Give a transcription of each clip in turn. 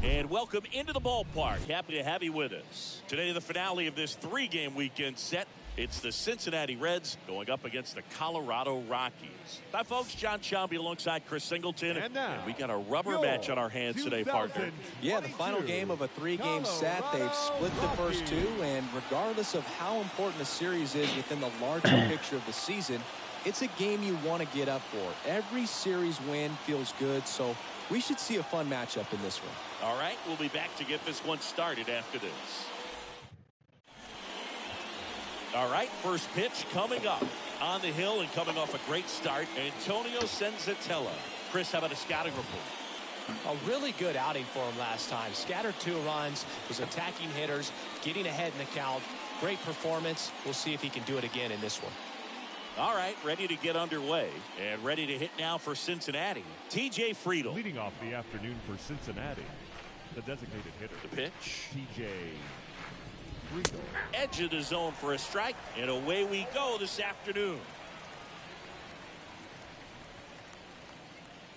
And welcome into the ballpark. Happy to have you with us. Today, the finale of this 3-game weekend set. It's the Cincinnati Reds going up against the Colorado Rockies. Hi, folks. John Sciambi alongside Chris Singleton. And now, we got a rubber match on our hands today, partner. Yeah, the final game of a 3-game set. They've split the first 2, and regardless of how important the series is within the larger picture of the season, it's a game you want to get up for. Every series win feels good, so we should see a fun matchup in this one. All right, we'll be back to get this one started after this. All right, first pitch coming up. On the hill and coming off a great start, Antonio Senzatella. Chris, how about a scouting report? A really good outing for him last time. Scattered 2 runs, was attacking hitters, getting ahead in the count. Great performance. We'll see if he can do it again in this one. All right, ready to get underway and ready to hit now for Cincinnati. TJ Friedl. Leading off the afternoon for Cincinnati, the designated hitter. The pitch. TJ Friedl. Edge of the zone for a strike, and away we go this afternoon.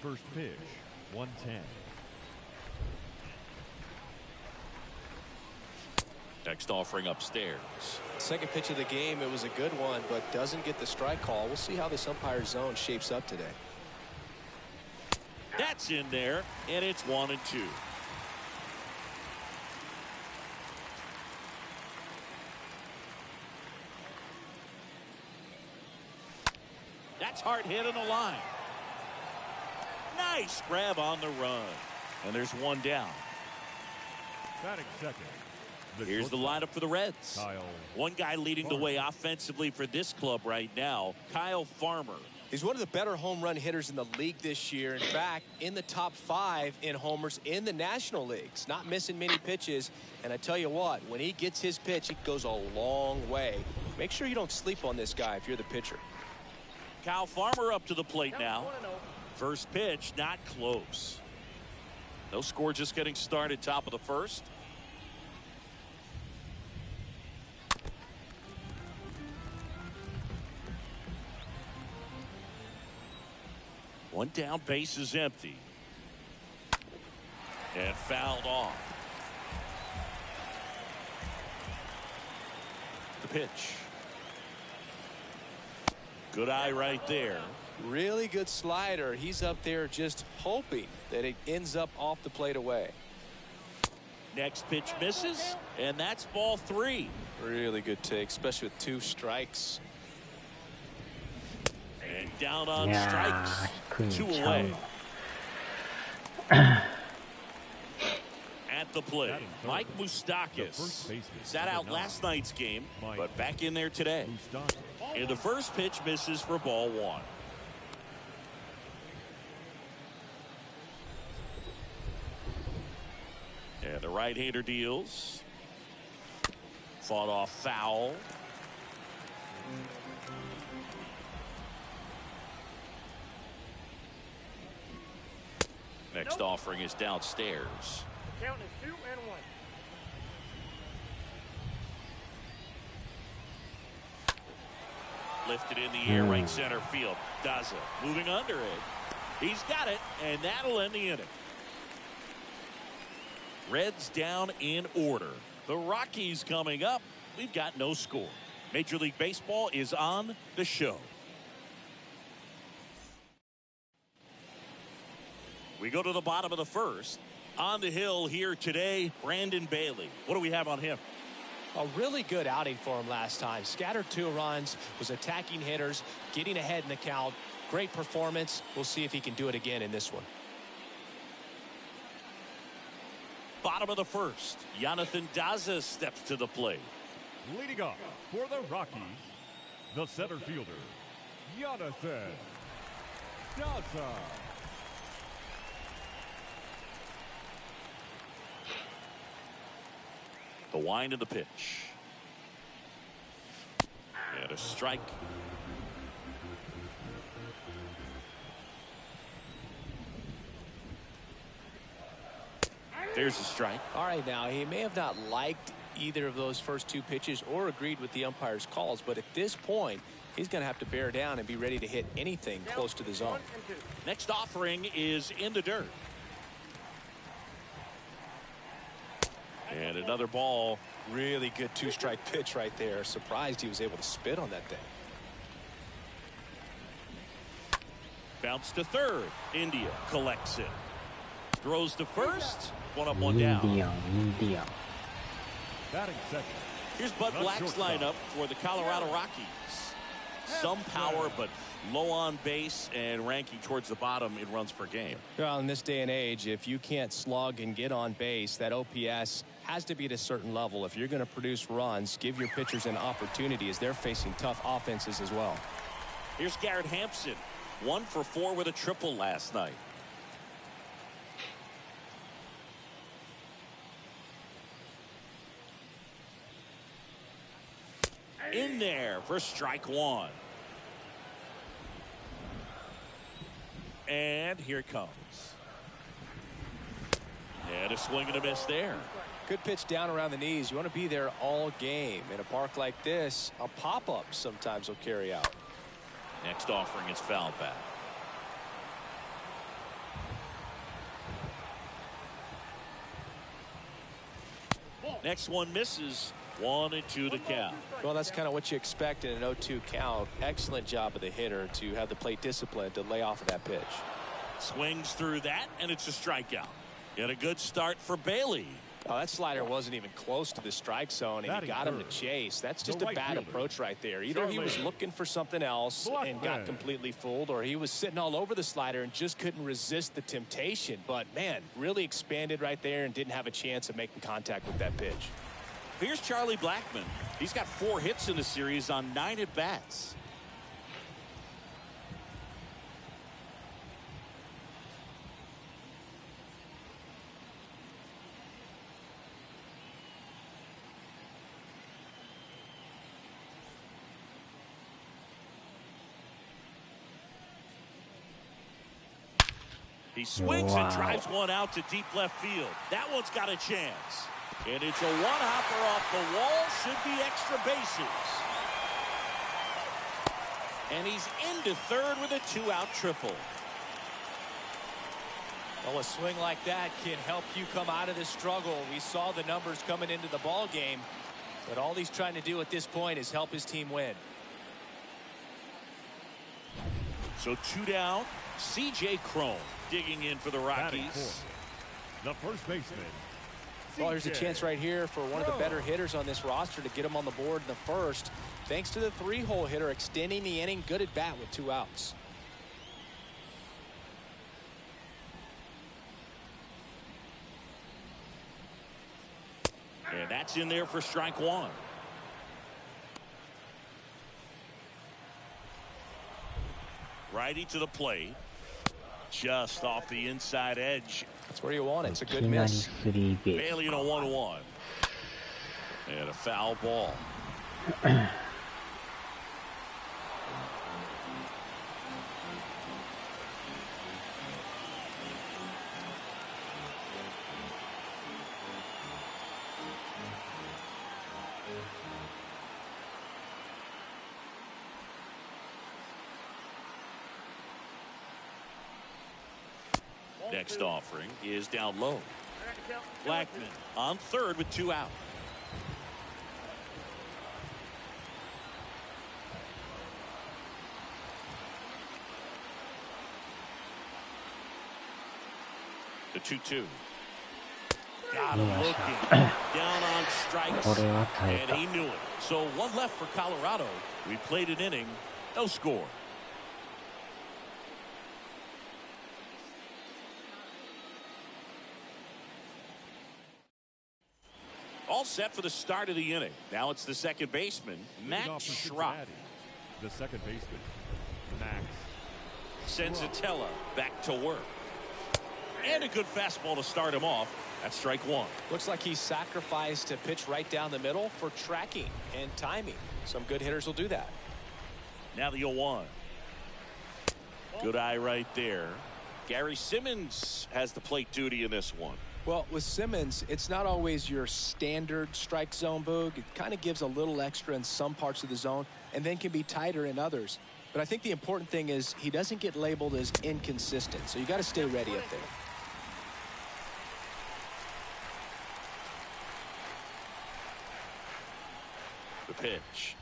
First pitch, 110. Next offering upstairs. Second pitch of the game, it was a good one, but doesn't get the strike call. We'll see how this umpire's zone shapes up today. That's in there, and it's 1-2. That's hard hit on the line. Nice grab on the run. And there's one down. Batting second. Here's the lineup for the Reds. Kyle One guy leading the way offensively for this club right now, Kyle Farmer. He's one of the better home run hitters in the league this year. In fact, in the top 5 in homers in the National Leagues. Not missing many pitches. And I tell you what, when he gets his pitch, it goes a long way. Make sure you don't sleep on this guy if you're the pitcher. Kyle Farmer up to the plate now. First pitch, not close. No score, just getting started, top of the first. One down, base is empty. And fouled off. The pitch. Good eye right there. Really good slider. He's up there just hoping that it ends up off the plate away. Next pitch misses, and that's ball 3. Really good take, especially with 2 strikes. And down on strikes. 2 away. At the plate, Mike Moustakas. Sat out last night's game, but back in there today. And the first pitch misses for ball 1. And the right-hander deals. Fought off foul. Next offering is downstairs. Count is 2-1. Lifted in the air, right center field. Does it. Moving under it. He's got it, and that'll end the inning. Reds down in order. The Rockies coming up. We've got no score. Major League Baseball is on the show. We go to the bottom of the first. On the hill here today, Brandon Bailey. What do we have on him? A really good outing for him last time. Scattered 2 runs, was attacking hitters, getting ahead in the count. Great performance. We'll see if he can do it again in this one. Bottom of the first, Jonathan Daza steps to the plate. leading off for the Rockies, the center fielder, Jonathan Daza. The wind of the pitch. And a strike. There's a strike. All right, now he may have not liked either of those first two pitches or agreed with the umpire's calls. But at this point, he's going to have to bear down and be ready to hit anything close to the zone. Next offering is in the dirt. And another ball. Really good two-strike pitch right there. Surprised he was able to spit on that thing. Bounce to third. India collects it. Throws to first. One up, one down. Batting second. Here's Bud Not Black's shortstop. lineup for the Colorado Rockies. Some power, but low on base and ranking towards the bottom in runs per game. Well, in this day and age, if you can't slug and get on base, that OPS has to be at a certain level. If you're going to produce runs, give your pitchers an opportunity as they're facing tough offenses as well. Here's Garrett Hampson. 1 for 4 with a triple last night. In there for strike one. And here it comes. And a swing and a miss there. Good pitch down around the knees. You want to be there all game. In a park like this, a pop-up sometimes will carry out. Next offering is foul back. Next one misses. 1-2 to count. Well, that's kind of what you expect in an 0-2 count. Excellent job of the hitter to have the plate discipline to lay off of that pitch. Swings through that, and it's a strikeout. And a good start for Bailey. Oh, that slider wasn't even close to the strike zone, and he Batting got him to third. chase. That's just The a right bad fielder. approach right there. Either he was Charlie. looking for something else and got Blackman. completely fooled, or he was sitting all over the slider and just couldn't resist the temptation. But, man, really expanded right there and didn't have a chance of making contact with that pitch. Here's Charlie Blackman. He's got 4 hits in the series on 9 at-bats. He swings and drives one out to deep left field. That one's got a chance. And it's a one-hopper off the wall. Should be extra bases. And he's into third with a 2-out triple. Well, a swing like that can help you come out of this struggle. We saw the numbers coming into the ball game, but all he's trying to do at this point is help his team win. So 2 down. C.J. Cron digging in for the Batting Rockies. fourth. The first baseman. Well, there's a CJ chance right here for one of the better hitters on this roster to get him on the board in the first, thanks to the 3-hole hitter extending the inning. Good at bat with 2 outs. And that's in there for strike one. Righty to the plate. Just off the inside edge. That's where you want it. It's a good miss. Bailey in a 1-1. And a foul ball. Next offering is down low. Blackman on third with 2 out. The 2-2. Got him looking. Down on strikes. And he knew it. So 1 left for Colorado. We played an inning. No score. All set for the start of the inning. Now it's the second baseman, Leading Max off for Schrock. Cincinnati. The second baseman. Max. Senzatella back to work. And a good fastball to start him off. That's strike one. Looks like he sacrificed a pitch right down the middle for tracking and timing. Some good hitters will do that. Now the 0-1. Good eye right there. Gary Simmons has the plate duty in this one. Well, with Simmons, it's not always your standard strike zone, Boog. It kind of gives a little extra in some parts of the zone and then can be tighter in others. But I think the important thing is he doesn't get labeled as inconsistent, so you got to stay ready up there. The pitch.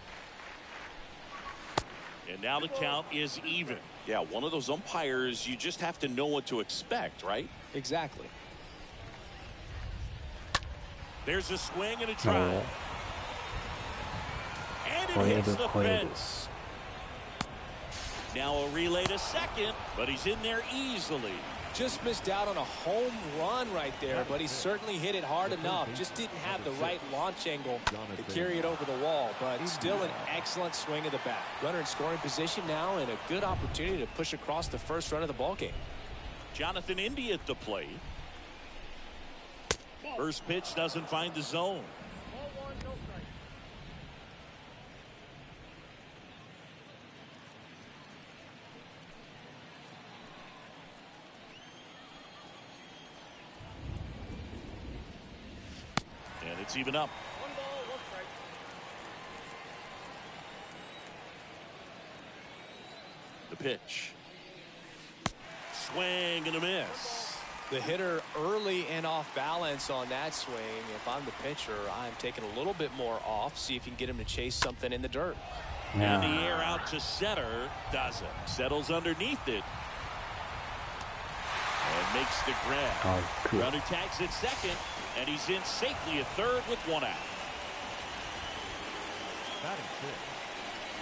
And now the count is even. Yeah, one of those umpires, you just have to know what to expect, right? Exactly. There's a swing and a drive. And it hits the fence. Now a relay to second, but he's in there easily. Just missed out on a home run right there, but he certainly hit it hard enough. Just didn't have the right launch angle to carry it over the wall, but still an excellent swing of the bat. Runner in scoring position now and a good opportunity to push across the first run of the ballgame. Jonathan India at the plate. First pitch doesn't find the zone. And it's even up. The pitch. Swing and a miss. The hitter early and off balance on that swing. If I'm the pitcher, I'm taking a little bit more off, see if you can get him to chase something in the dirt. And the air out to center. Doesn't. Settles underneath it. And makes the grab. Runner tags at second, and he's in safely at third with one out. Batting fifth,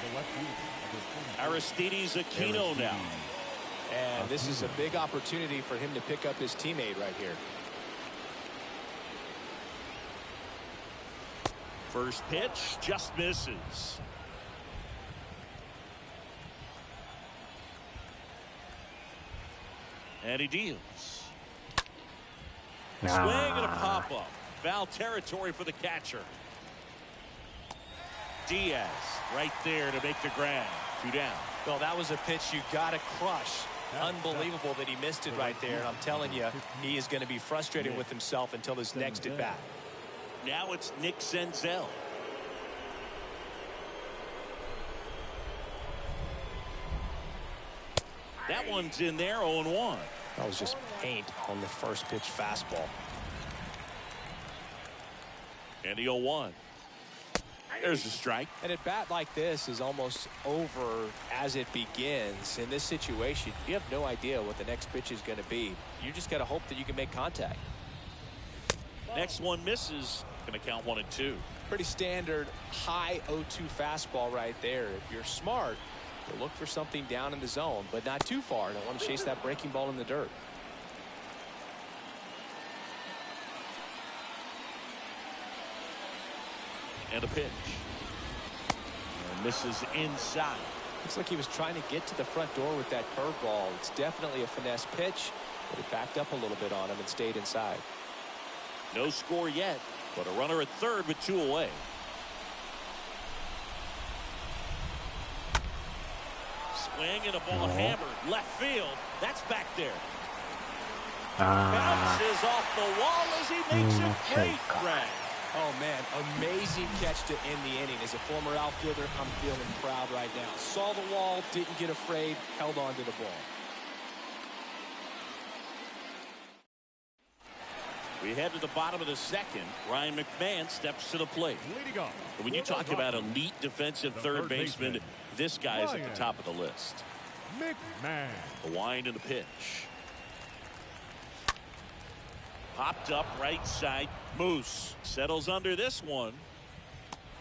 the left fielder, Aristides Aquino now. And this is a big opportunity for him to pick up his teammate right here. First pitch just misses. And he deals. Swing and a pop-up. Foul territory for the catcher. Diaz right there to make the grab. 2 down. Well, that was a pitch you got to crush. Unbelievable that he missed it right there. And I'm telling you, he is going to be frustrated with himself until his next at bat. Now it's Nick Senzel. That one's in there, 0-1. That was just paint on the first pitch fastball. And the 0-1. There's a strike. And a bat like this is almost over as it begins. In this situation, you have no idea what the next pitch is going to be. You just got to hope that you can make contact. Next one misses. Going to count 1-2. Pretty standard high 0-2 fastball right there. If you're smart, you'll look for something down in the zone, but not too far. Don't want to chase that breaking ball in the dirt. And a pitch. And misses inside. Looks like he was trying to get to the front door with that curveball. It's definitely a finesse pitch, but it backed up a little bit on him and stayed inside. No score yet, but a runner at third with 2 away. Swing and a ball hammered left field. That's back there. Bounces off the wall as he makes a great grab. Oh, man, amazing catch to end the inning. As a former outfielder, I'm feeling proud right now. Saw the wall, didn't get afraid, held on to the ball. We head to the bottom of the second. Ryan McMahon steps to the plate. leading off. And when you talk about elite defensive third baseman, this guy is at the top of the list. McMahon. The wind and the pitch. Popped up right side. Moose settles under this one.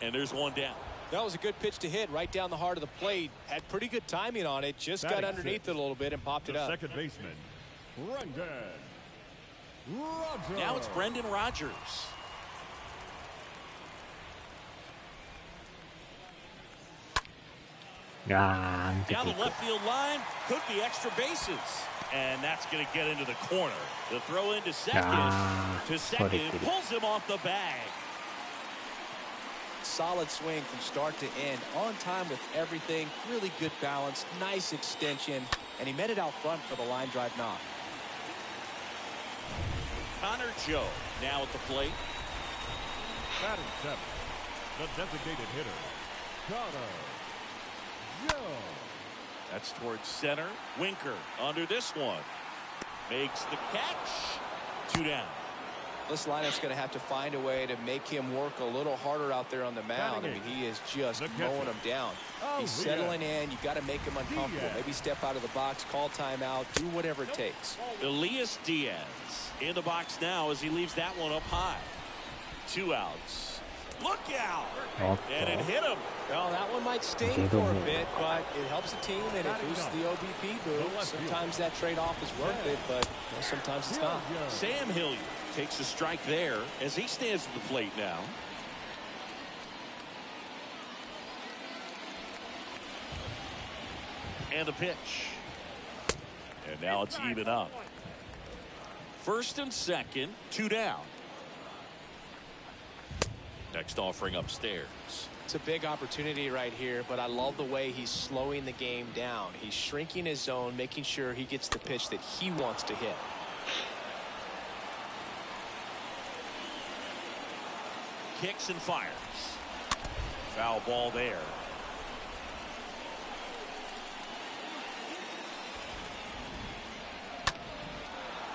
And there's one down. That was a good pitch to hit right down the heart of the plate. Had pretty good timing on it. Just got underneath it a little bit and popped it up. Second baseman, Brendan Rodgers. Now it's Brendan Rodgers. Down the left field line. Could be extra bases. And that's going to get into the corner. The throw into second. Pulls him off the bag. Solid swing from start to end. On time with everything. Really good balance. Nice extension. And he met it out front for the line drive knock. Connor Joe now at the plate. Batting seventh, the designated hitter, Connor Joe. That's towards center. Winker under this one. Makes the catch. 2 down. This lineup's going to have to find a way to make him work a little harder out there on the mound. I mean, he is just mowing him down. He's settling in. You got to make him uncomfortable. Maybe step out of the box, call timeout, do whatever it takes. Elias Diaz in the box now as he leaves that one up high. 2 outs. Look out! And it hit him. Well, that one might sting for a bit, but it helps the team and it boosts the OBP boost. Sometimes that trade-off is worth it, but sometimes it's not. Sam Hilliard takes a strike there as he stands at the plate now. And the pitch. And now it's even up. First and second, 2 down. Next offering upstairs. It's a big opportunity right here, but I love the way he's slowing the game down. He's shrinking his zone, making sure he gets the pitch that he wants to hit. Kicks and fires. Foul ball there.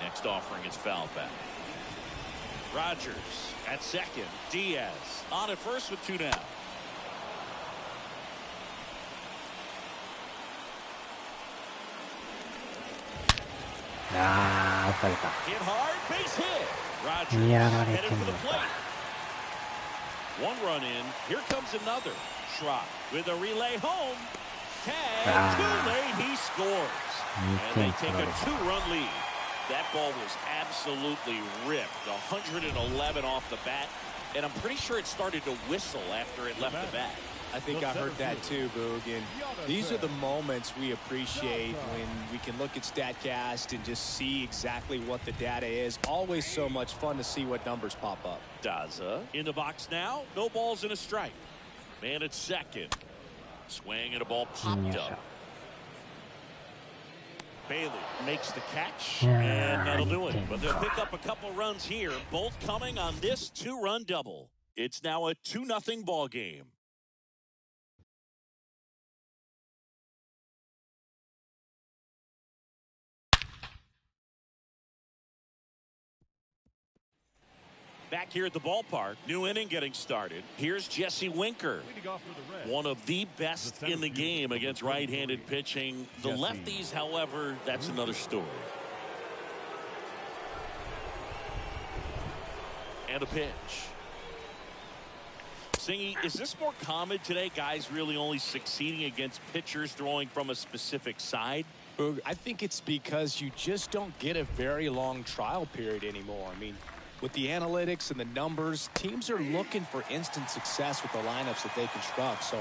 Next offering is foul back. Rogers at second. Diaz on at first with 2 down. Hit hard, base hit. Rogers headed for the plate. 1 run in. Here comes another. Schrock with a relay home. Tag too late. He scores. And they take a 2-run lead. That ball was absolutely ripped. 111 off the bat. And I'm pretty sure it started to whistle after it left the bat. I think I heard that too, Boog. And these are the moments we appreciate when we can look at StatCast and just see exactly what the data is. Always so much fun to see what numbers pop up. Daza in the box now. No balls and a strike. Man at second. Swing and a ball popped up. Bailey makes the catch, and that'll do it. But they'll pick up a couple runs here, both coming on this 2-run double. It's now a 2-0 ball game. Back here at the ballpark, new inning getting started. Here's Jesse Winker, one of the best in the game against right-handed pitching. The lefties, however, that's another story. And a pitch. Singy, is this more common today, guys really only succeeding against pitchers throwing from a specific side? I think it's because you just don't get a very long trial period anymore. I mean, with the analytics and the numbers, teams are looking for instant success with the lineups that they construct. So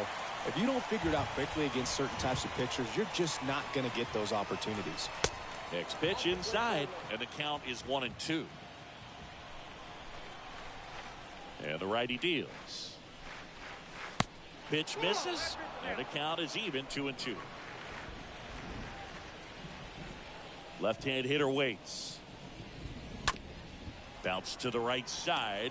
if you don't figure it out quickly against certain types of pitchers, you're just not going to get those opportunities. Next pitch inside, and the count is 1-2. And the righty deals. Pitch misses, and the count is even 2-2. Left-hand hitter waits. Bounce to the right side.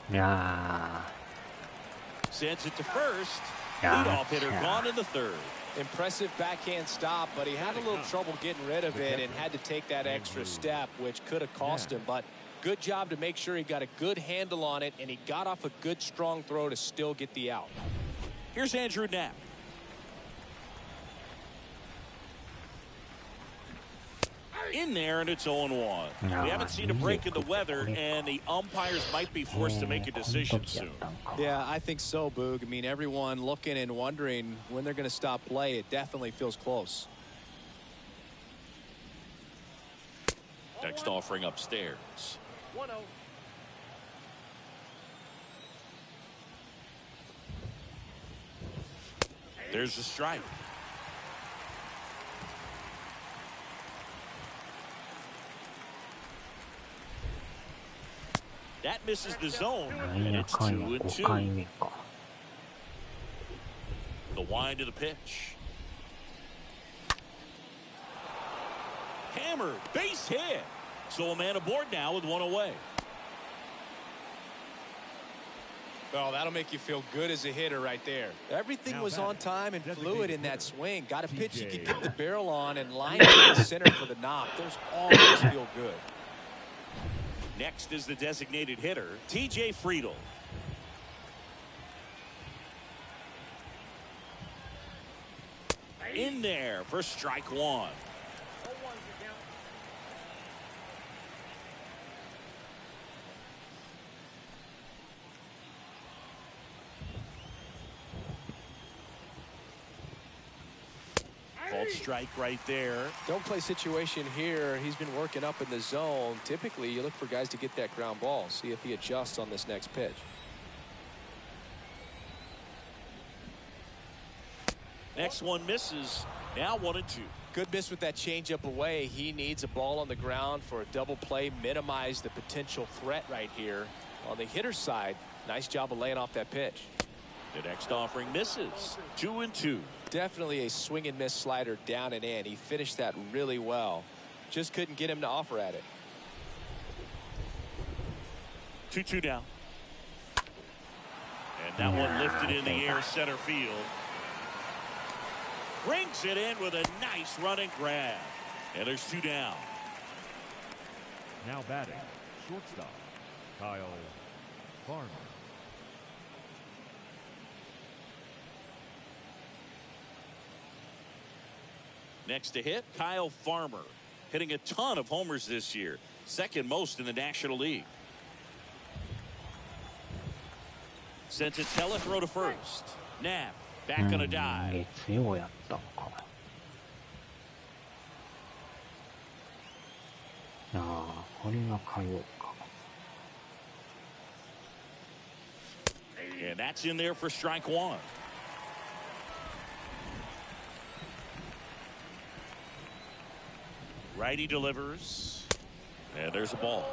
Sends it to first. Leadoff hitter gone in the third. Impressive backhand stop, but he had a little trouble getting rid of it and had to take that extra step, which could have cost him. But good job to make sure he got a good handle on it, and he got off a good, strong throw to still get the out. Here's Andrew Knapp. In there, and it's 0-1. We haven't seen a break in the weather, and the umpires might be forced to make a decision soon. Yeah, I think so, Boog. I mean, everyone looking and wondering when they're going to stop play. It definitely feels close. Next offering upstairs. 1-0. There's the strike. That misses the zone, and it's 2-2. The wind of the pitch. Hammered, base hit. So a man aboard now with 1 away. Well, that'll make you feel good as a hitter right there. Everything Now was batting, on time and designated fluid in that hitter, swing. Got a pitch you TJ. could get the barrel on and line it to the center for the knock. Those always feel good. Next is the designated hitter, TJ Friedl. In there for strike one. Called strike right there. Don't play situation here. He's been working up in the zone. Typically, you look for guys to get that ground ball. See if he adjusts on this next pitch. Next one misses. Now 1-2. Good miss with that changeup away. He needs a ball on the ground for a double play. Minimize the potential threat right here. On the hitter's side, nice job of laying off that pitch. The next offering misses. 2-2. Definitely a swing and miss slider down and in. He finished that really well. Just couldn't get him to offer at it. 2-2 now. And that one lifted in the air center field. Brings it in with a nice running grab. And there's 2 down. Now batting, shortstop, Kyle Farmer. Next to hit, Kyle Farmer. Hitting a ton of homers this year. Second most in the National League. Senzatella throw to first. Knapp back on a dive. 月曜やったのか。ああ、これが火曜か。And that's in there for strike one. Righty delivers. And there's a ball.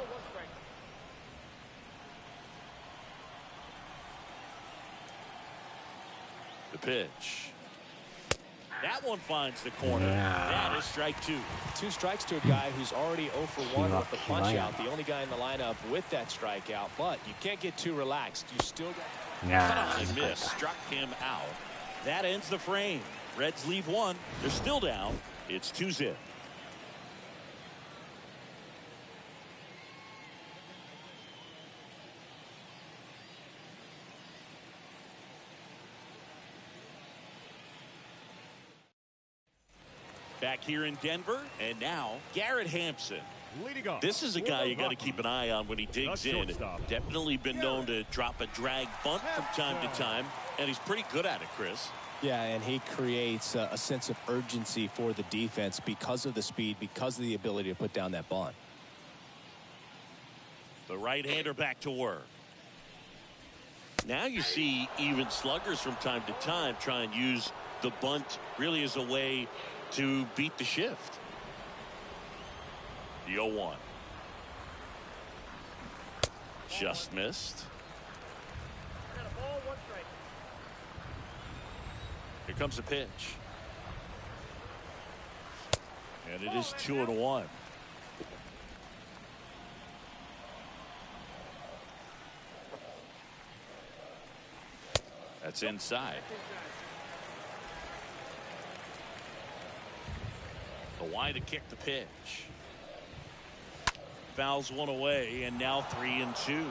The pitch. That one finds the corner. That is strike 2. 2 strikes to a guy who's already 0 for 1 with the punch out. The only guy in the lineup with that strikeout. But you can't get too relaxed. You still got. いや Cut ー、 on 難 and しい miss. Struck him out. That ends the frame. Reds leave 1. They're still down. It's 2-0. Back here in Denver, and now Garrett Hampson. Leading off. This is a guy you got to keep an eye on when he digs The in. shortstop. Definitely been known to drop a drag bunt from time to time, and he's pretty good at it, Chris. Yeah, and he creates a sense of urgency for the defense because of the speed, because of the ability to put down that bunt. The right-hander back to work. Now you see even sluggers from time to time try and use the bunt really as a way to beat the shift. The 0-1. Just missed. Here comes the pitch. And it is 2-1. That's inside. The wide to kick the pitch. Fouls one away, and now 3-2.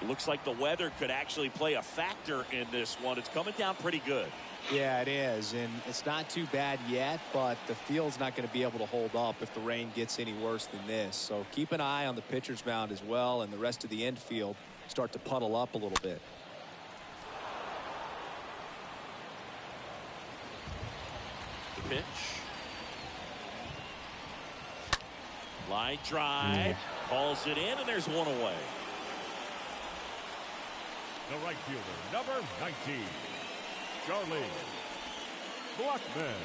It looks like the weather could actually play a factor in this one. It's coming down pretty good. Yeah, it is, and it's not too bad yet, but the field's not going to be able to hold up if the rain gets any worse than this. So keep an eye on the pitcher's mound as well, and the rest of the infield start to puddle up a little bit. The pitch. Line drive. Calls it in, and there's one away. The right fielder, number 19, Charlie Blackmon.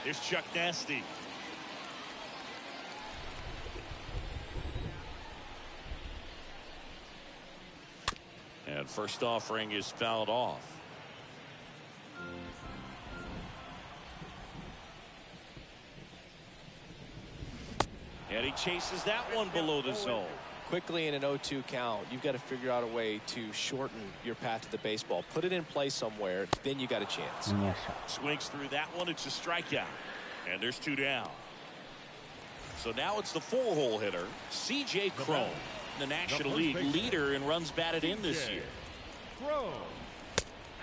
Here's Chuck Nasty. And first offering is fouled off. And he chases that one below the zone. quickly in an 0-2 count, you've got to figure out a way to shorten your path to the baseball. Put it in play somewhere, then you got a chance. 이니어샷. Swings through that one. It's a strikeout. And there's 2 down. So now it's the 4-hole hitter, C.J. Cron, the National League leader in runs batted in this year.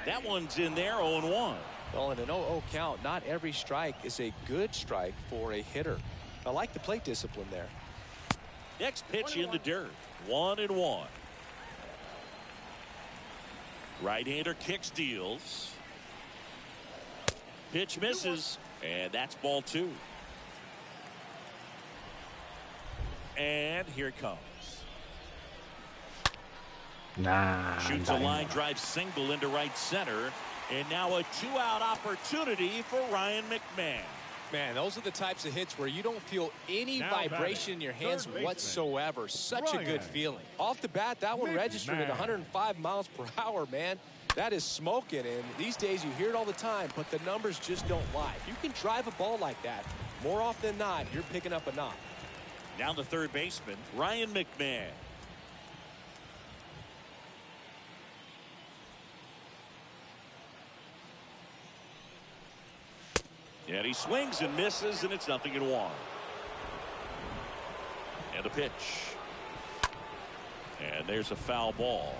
That one's in there, 0-1. Well, in an 0-0 count, not every strike is a good strike for a hitter. I like the plate discipline there. Next pitch in the dirt, 1-1. Right-hander kicks, deals. Pitch misses, and that's ball 2. And here it comes. Shoots a line drive single into right center. And now a 2-out opportunity for Ryan McMahon. Man, those are the types of hits where you don't feel any vibration in your hands whatsoever. Such a good feeling. Off the bat, that one registered at 105 miles per hour, man. That is smoking, and these days you hear it all the time, but the numbers just don't lie. If you can drive a ball like that, more often than not, you're picking up a knock. Now the third baseman, Ryan McMahon. And he swings and misses, and it's 0-1. And a pitch. And there's a foul ball.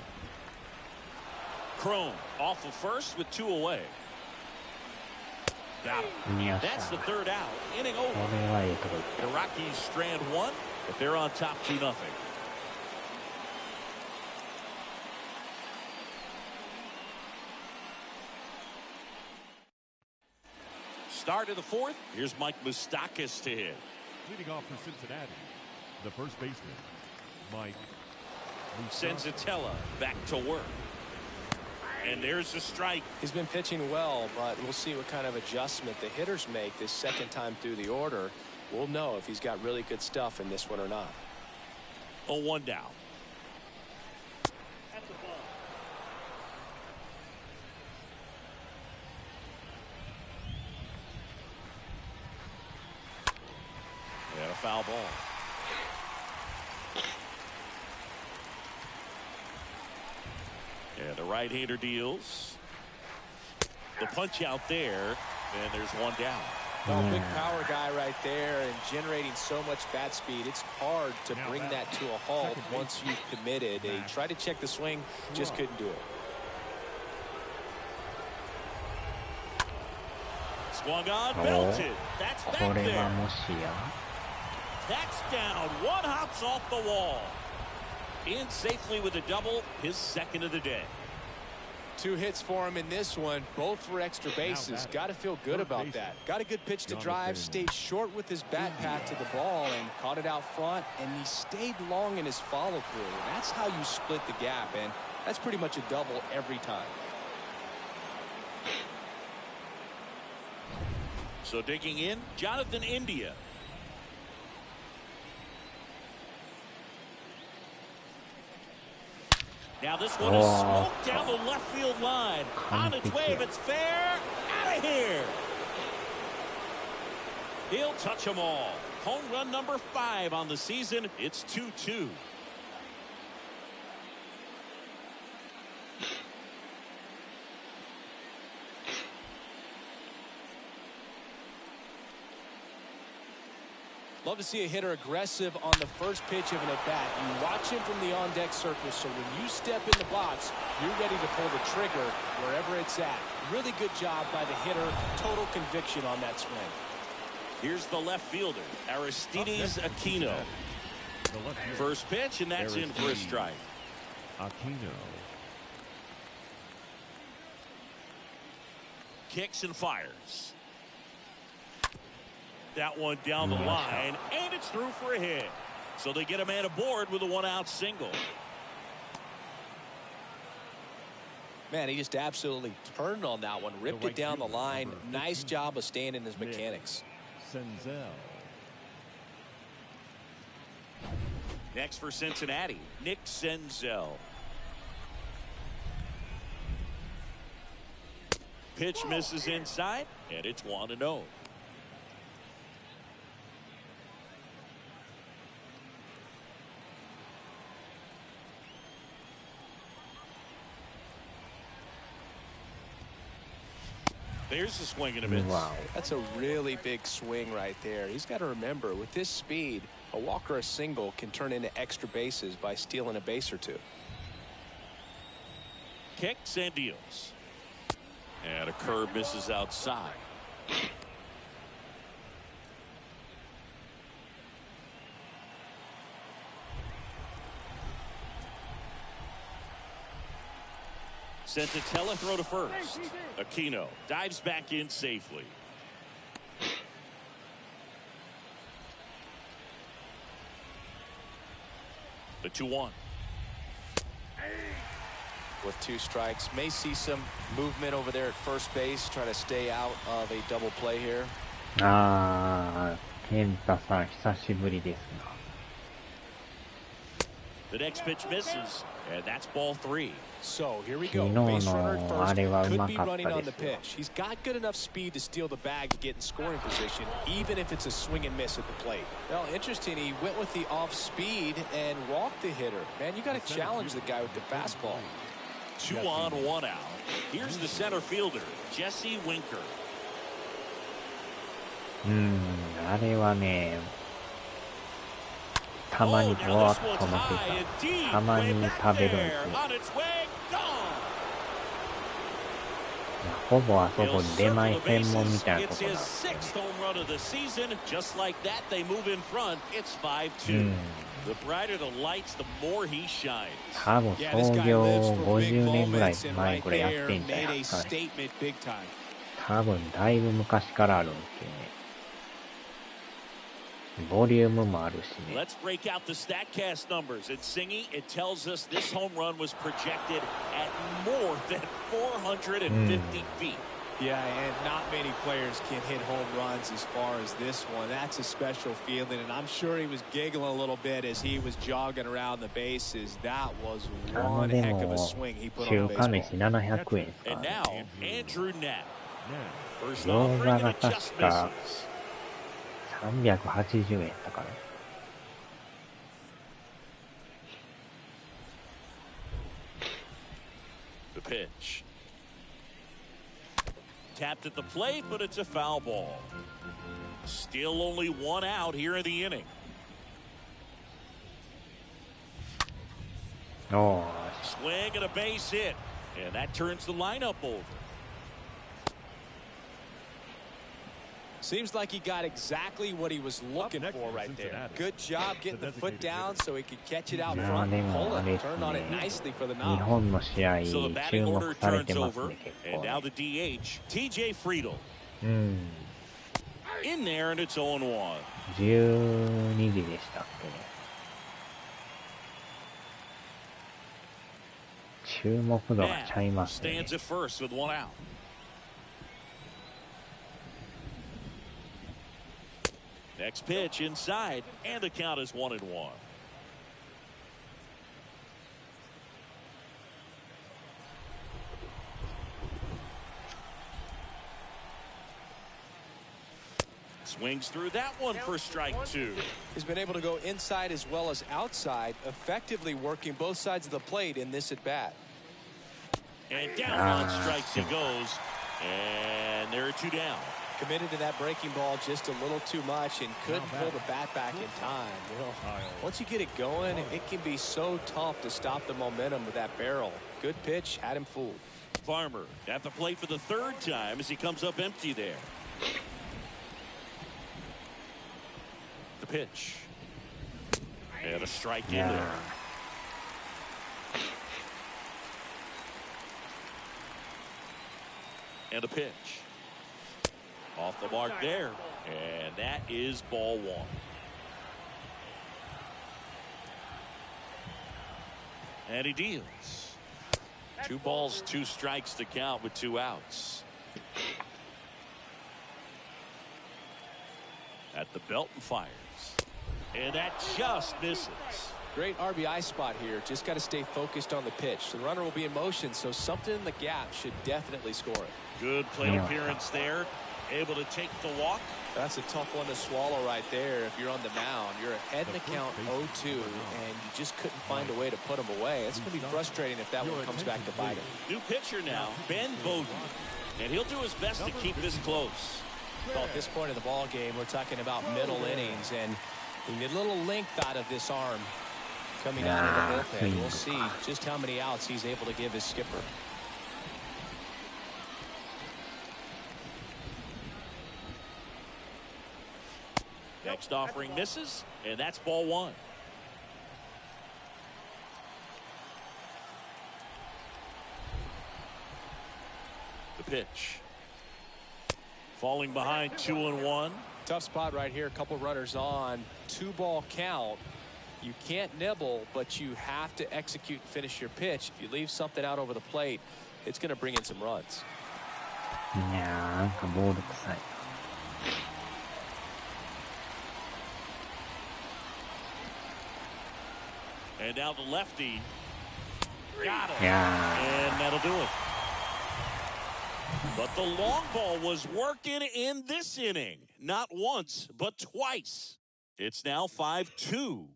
Cron off of first with 2 away. Got him. That's the 3rd out. Inning over. The Rockies strand 1, but they're on top 2-0. Start of the 4th. Here's Mike Moustakas to hit. Leading off for Cincinnati, the first baseman, Mike Moustakas. Senzatella back to work. And there's a strike. He's been pitching well, but we'll see what kind of adjustment the hitters make this second time through the order. We'll know if he's got really good stuff in this one or not. 0-1 down. And a foul ball. And the right-hander deals. The punch out there, and there's 1 down. Well, big power guy right there and generating so much bat speed. It's hard to bring that to a halt once you've committed. They tried to check the swing, just couldn't do it. Swung on, belted. That's back there. That's down. 1 hops off the wall. In safely with a double, his 2nd of the day. 2 hits for him in this one, both for extra bases. Got to feel good about that. Got a good pitch to drive, stayed short with his bat path to the ball and caught it out front, and he stayed long in his follow through. That's how you split the gap, and that's pretty much a double every time. So digging in, Jonathan India. Now this one is smoked down the left field line. On its way, if it's fair, out of here. He'll touch them all. Home run number 5 on the season. It's 2-2. Love to see a hitter aggressive on the first pitch of an at-bat. You watch him from the on-deck circle, so when you step in the box, you're ready to pull the trigger wherever it's at. Really good job by the hitter. Total conviction on that swing. Here's the left fielder, Aristides Aquino. First pitch, and that's in for a strike. Aquino. Kicks and fires. That one down the line, and it's through for a hit. So they get a man aboard with a 1-out single. Man, he just absolutely turned on that one, ripped it down the line. Nice job of staying in his mechanics. Senzel. Next for Cincinnati, Nick Senzel. Pitch misses inside, and it's 1-0. There's the swing and a miss. Wow. That's a really big swing right there. He's got to remember, with this speed, a walk or a single can turn into extra bases by stealing a base or two. Kicks and deals. And a curve misses outside. Senzatella throw to first. Aquino dives back in safely. The 2-1. With 2 strikes, may see some movement over there at first base, try to stay out of a double play here. 健太さん久しぶりですな。 The next pitch misses, and that's ball 3. So here we go. 昨日の Base runner at first あれはう could ま be かった running on で the すよ。 pitch. He's got good enough speed to steal the bag and get in scoring position, even if it's a swing and miss at the plate. Well, interesting. He went with the off speed and walked the hitter. Man, you got to challenge the guy with the fastball. 2 on, 1 out. Here's the center fielder, Jesse Winker. あれはね、たまにぼわっと乗ってた。たまに食べるんですよ。ほぼあそこ出前専門みたいなところなんですよね。多分創業50年ぐらい前これやってんじゃないですかね。多分だいぶ昔からあるんですよね。ボリュームもあるしね。 Let's break out the StatCast numbers. At Singy, it tells us this home run was projected at more than 450 feet. Yeah, and not many players can hit home runs as far as this one. That's a special feeling, and I'm sure he was giggling a little bit as he was jogging around the bases. That was one heck of a swing he put on the baseball. 中華飯700円ですか And ら now, ね。 Andrew Knapp. First 餃 offering 子 and が it 確 just か misses. 380円だから。The pitch. Tapped at the plate, but it's a foul ball. Still only 1 out here in the inning. おー、 Swing and a base hit. And that turns the lineup over. Seems like he got exactly what he was looking for right there. Good job getting the foot down so he could catch it out front and pull it. Turned on it nicely for the 日 knob. 本の試合 So the 注 batting 目 order され turns てます over. ね、結 And 構 now ね。 the DH, TJ Friedl. うん。 In there, and it's 0-1. 12時でしたっけね。注目度がちゃいますね。 Stands at first with 1 out. Next pitch inside, and the count is 1-1. Swings through that one for strike 2. He's been able to go inside as well as outside, effectively working both sides of the plate in this at bat. And down on strikes he goes. And there are 2 down. Committed to that breaking ball just a little too much and couldn't pull the bat back in time. You know, once you get it going, it can be so tough to stop the momentum with that barrel. Good pitch, had him fooled. Farmer at the plate for the 3rd time as he comes up empty there. The pitch. And a strike in there. And a pitch. Off the mark there. And that is ball 1. And he deals. 2 balls, 2 strikes to count with 2 outs. At the belt and fires. And that just misses. Great RBI spot here. Just got to stay focused on the pitch. The runner will be in motion, so something in the gap should definitely score it. Good plate appearance there. Able to take the walk. That's a tough one to swallow right there. If you're on the mound, you're ahead in the count 0-2, and you just couldn't find a way to put him away. It's going to be frustrating if that one comes back to bite him. New pitcher now, Ben Bowden. And he'll do his best to keep this close. Well, at this point of the ball game, we're talking about middle innings, and you get a little length out of this arm coming out of the bullpen. We'll see just how many outs he's able to give his skipper. Next offering misses, and that's ball one. The pitch. Falling behind 2-1. Tough spot right here. A couple runners on. 2-ball count. You can't nibble, but you have to execute and finish your pitch. If you leave something out over the plate, it's going to bring in some runs. いやー、なんかボール臭い。And now the lefty. Got it. Yeah. And that'll do it. But the long ball was working in this inning. Not once, but twice. It's now 5-2.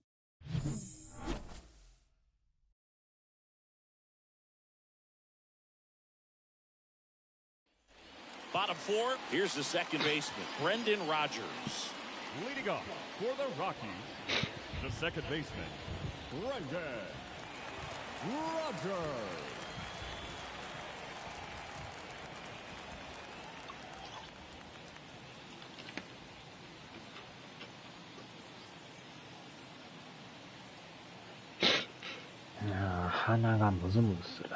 Bottom four, here's the second baseman, Brendan Rodgers. Leading off for the Rockies, the second baseman, Brendan Rodgers. Ah, 鼻がムズムズする。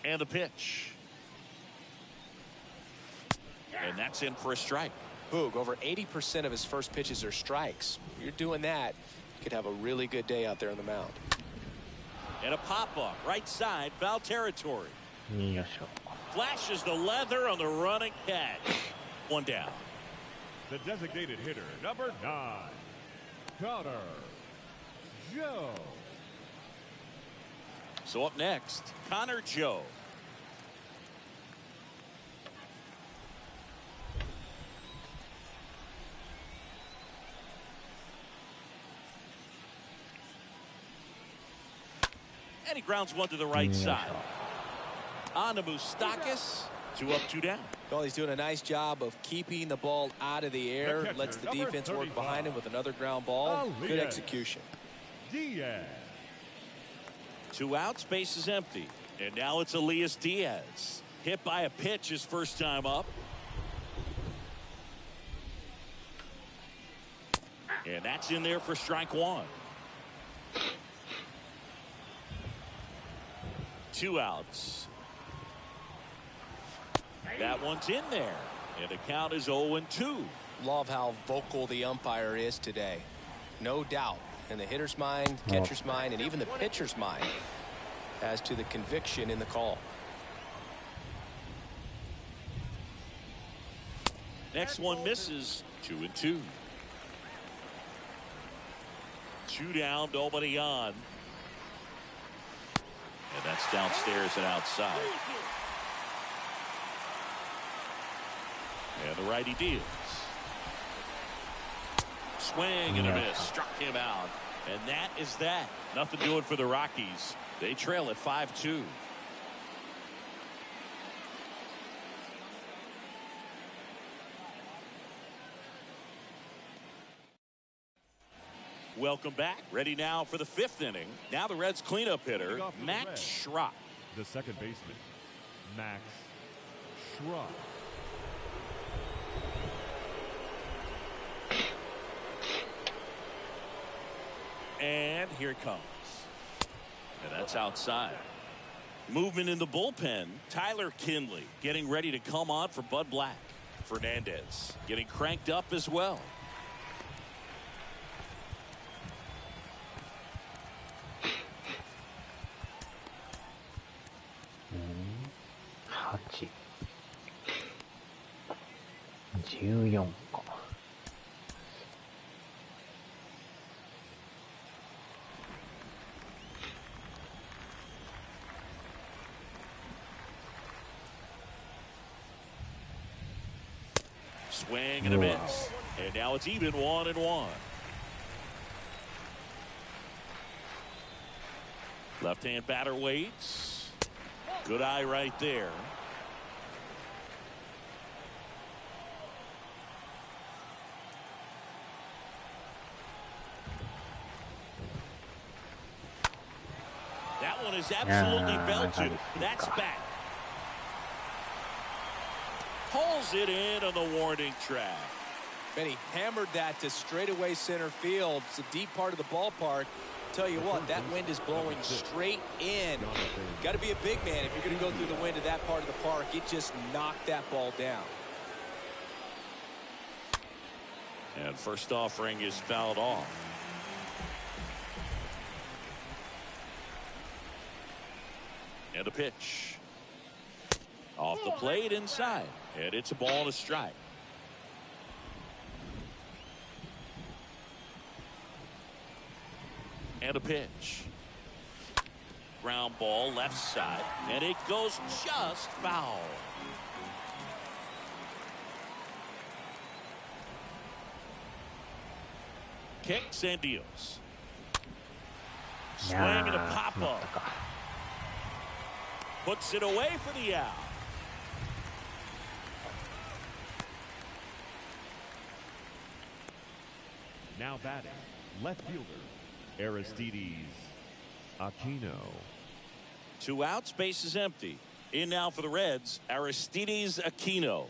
And the pitch. And that's in for a strike. Boog, over 80% of his first pitches are strikes. If you're doing that, you could have a really good day out there on the mound. And a pop-up, right side, foul territory. よいしょ。 Flashes the leather on the running catch. One down. The designated hitter, number 9, Connor Joe. So up next, Connor Joe. And he grounds one to the right side. On to Moustakas. 2 up, 2 down. Well, he's doing a nice job of keeping the ball out of the air. catcher, Lets the number defense work 35. behind him with another ground ball. Good Elias execution. Diaz. 2 outs, base is empty. And now it's Elias Diaz. Hit by a pitch his first time up. And that's in there for strike one. 2 outs. That one's in there. And the count is 0-2. Love how vocal the umpire is today. No doubt. In the hitter's mind, catcher's mind, and even the pitcher's mind as to the conviction in the call. Next one misses. 2-2. 2 down, nobody on. And that's downstairs and outside. And the righty deals. Swing and a miss. Struck him out. And that is that. Nothing doing for the Rockies. They trail at 5-2. Welcome back. Ready now for the 5th inning. Now the Reds cleanup hitter, Max Schrock. The second baseman, Max Schrock. And here it comes. And that's outside. Movement in the bullpen. Tyler Kinley getting ready to come on for Bud Black. Fernandez getting cranked up as well.8 14か。Swing and a miss. And now it's even 1-1. Left-hand batter waits. Good eye right there. That one is absolutely belted. That's back. Pulls it in on the warning track. And he hammered that to straightaway center field. It's a deep part of the ballpark. Tell you what, that wind is blowing straight in. Got to be a big man if you're going to go through the wind of that part of the park. It just knocked that ball down. And first offering is fouled off. And a pitch. Off the plate inside. And it's a ball and a strike. And a pitch. Ground ball left side. And it goes just foul. Kicks and deals. Swing and a pop up. Puts it away for the out. Now batting, left fielder, Aristides Aquino. 2 outs, base is empty. In now for the Reds, Aristides Aquino.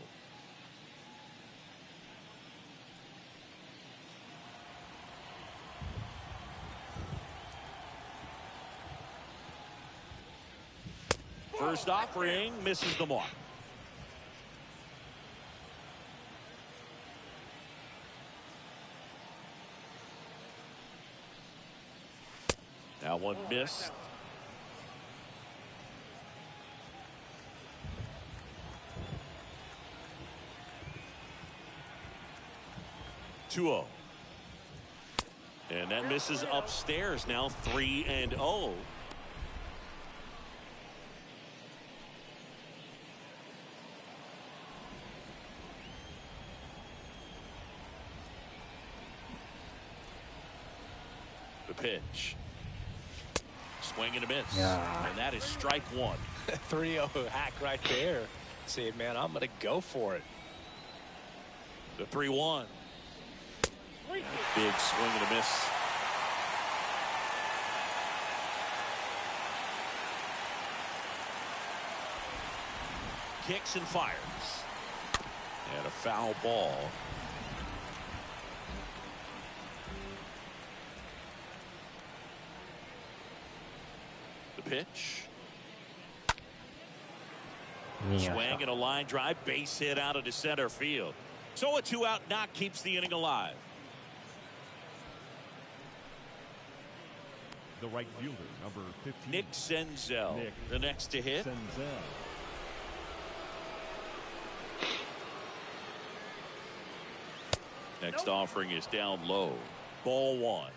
First offering misses the mark. Now one missed. (2-0). And that misses upstairs. Now 3-0. The pitch. Swing and a miss. Yeah. And that is strike one. 3-0 hack right there. Say, man, I'm going to go for it. The 3-1. Big swing and a miss. Kicks and fires. And a foul ball. The pitch. Swing and a line drive, base hit out into center field. So a 2-out knock keeps the inning alive. The right fielder, number 15. Nick Senzel, the next to hit. Senzel. Next offering is down low. Ball one.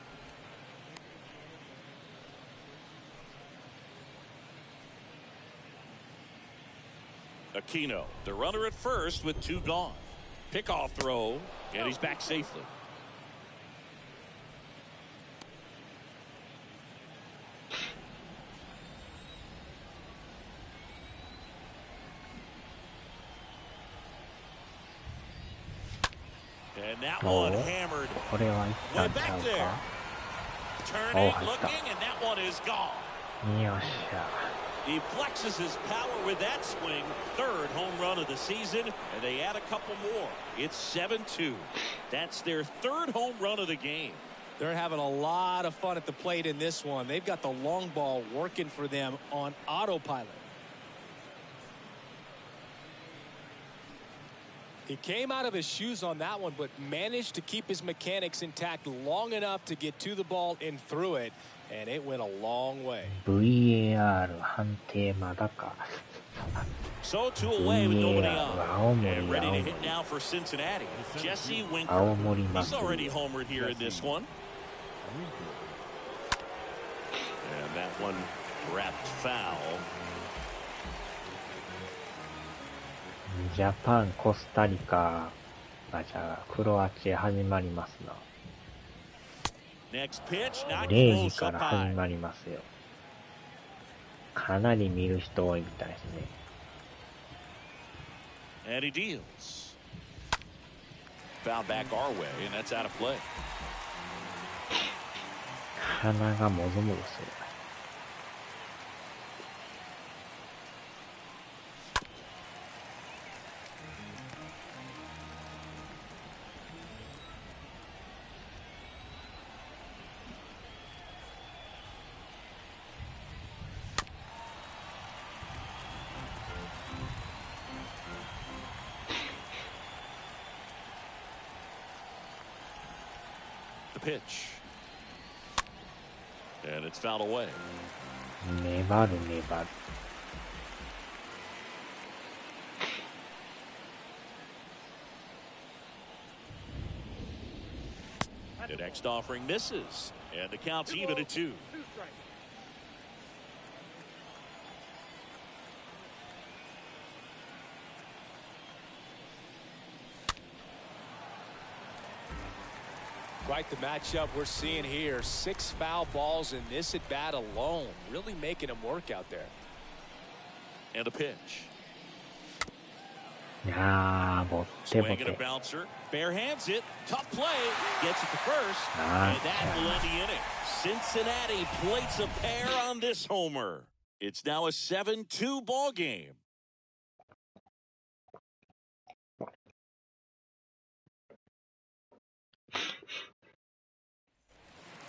Aquino, the runner at first with 2 gone. Pickoff throw, and he's back safely. And that one hammered. Went back there. Turning, looking, and that one is gone. He flexes his power with that swing. 3rd home run of the season, and they add a couple more. It's 7-2. That's their 3rd home run of the game. They're having a lot of fun at the plate in this one. They've got the long ball working for them on autopilot. He came out of his shoes on that one, but managed to keep his mechanics intact long enough to get to the ball and through it, and it went a long way. VAR 判定まだか。 So 2 away with nobody on. And ready to hit now for Cincinnati. Jesse Winker. He's already homered here in this one. And that one wrapped foul. ジャパン、コスタリカ、じゃあクロアチア始まりますな。 Next pitch, not 0時 close か up ら始 high. まりますよ。かなり見る人多いみたいですね。And he deals. Foul back our way, and that's out of play. 鼻がもぞもぞする。Pitch. And it's fouled away. 粘る粘る。The next offering misses, and the count's even at 2. Quite the matchup we're seeing here. 6 foul balls in this at bat alone, really making him work out there. And a pitch. いやー、ボッテボ Swing テ。 and a bouncer. Bare hands it. Tough play. Gets it to first. And that will end the inning. Cincinnati plates a pair on this homer. It's now a 7-2 ball game.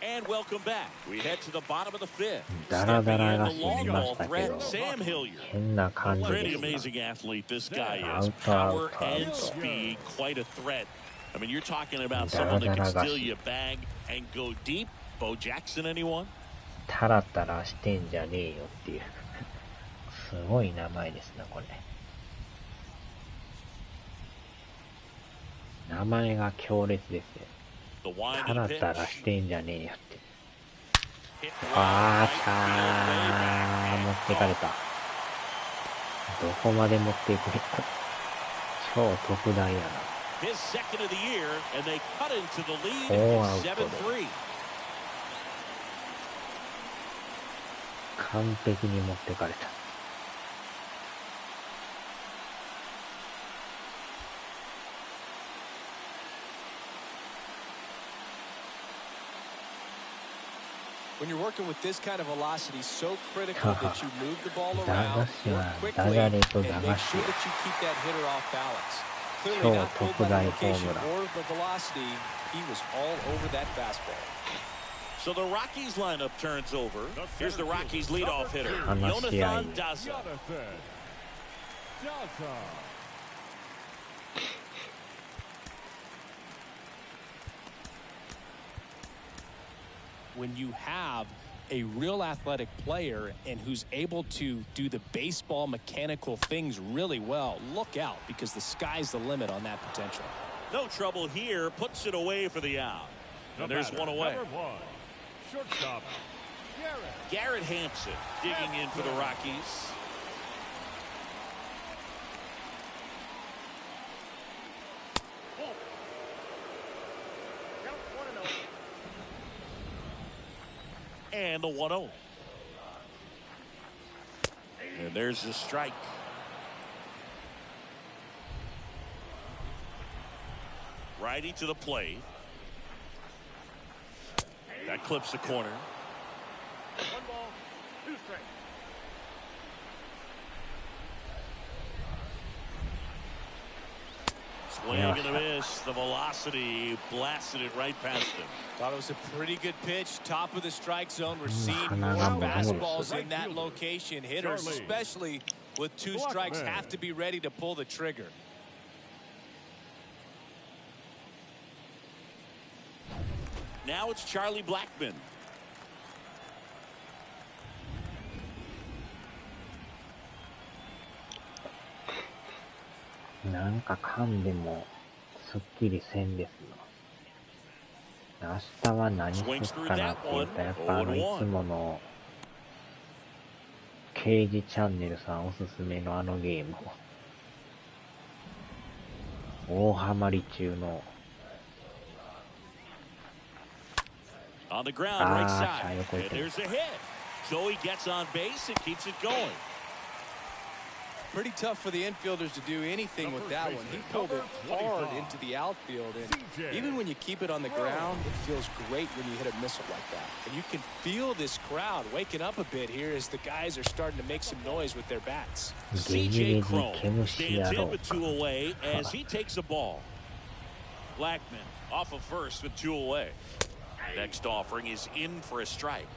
And welcome back. We head to the bottom of the 5th. ダラダラが Stepping 死 in に the ま long した ball け threat, ど、 Sam Hilliard. 変な感じ Pretty ですな。 amazing athlete this guy is. Out, Power out, and out. speed, quite a threat. I mean, you're talking about someone that can steal you a bag and go deep. Bo Jackson, anyone? タラタラしてんじゃねえよっていう。すごい名前ですな、これ。名前が強烈ですね。 The wind タ and ラ pitch. タラしてんじゃねえよって。 Hit あ right ーたー、持ってかれた。どこまで持っていくれた。超特大やな。 His second of the year, and they cut into the lead. Oh, It's 7-3. 完璧に持ってかれた。When you're working with this kind of velocity, so critical that you move the ball around, 駄菓子 work は quickly, ダジャレと and 駄 make 菓子 sure that you keep that hitter off balance. Clearly 超 not pulled 特 by 大 the ホー location ムラン。 or the velocity. He was all over that fastball. So the Rockies lineup turns over. Here's the Rockies leadoff hitter, 話し合い Jonathan Daza. Jonathan Daza. When you have a real athletic player and who's able to do the baseball mechanical things really well, look out, because the sky's the limit on that potential. No trouble here. Puts it away for the out. And there's one away. Number 1, shortstop, Garrett Hampson digging in for the Rockies. And the 1-0. And there's the strike. Righty to the plate. That clips the corner. 1-2 strikes. Swing and a miss. The velocity blasted it right past him. Thought it was a pretty good pitch. Top of the strike zone. We're seeing Hana moreがもうfastballs in that location. Hitters, especially with 2 strikes, have to be ready to pull the trigger. Now it's Charlie Blackmon. なんか噛んでもすっきりせんですな。明日は何すっかなって言ったらやっぱいつもの刑事チャンネルさんおすすめのゲーム大ハマり中の On the ground, right あー、 side. 横行 And ってる。 there's a hit. So he gets on base and keeps it going. Pretty tough for the infielders to do anything with that one. He pulled it hard into the outfield, and even when you keep it on the ground, it feels great when you hit a missile like that. And you can feel this crowd waking up a bit here as the guys are starting to make some noise with their bats. C.J. Cron stands in with 2 away as he takes a ball. Blackman off of first with 2 away. Next offering is in for a strike.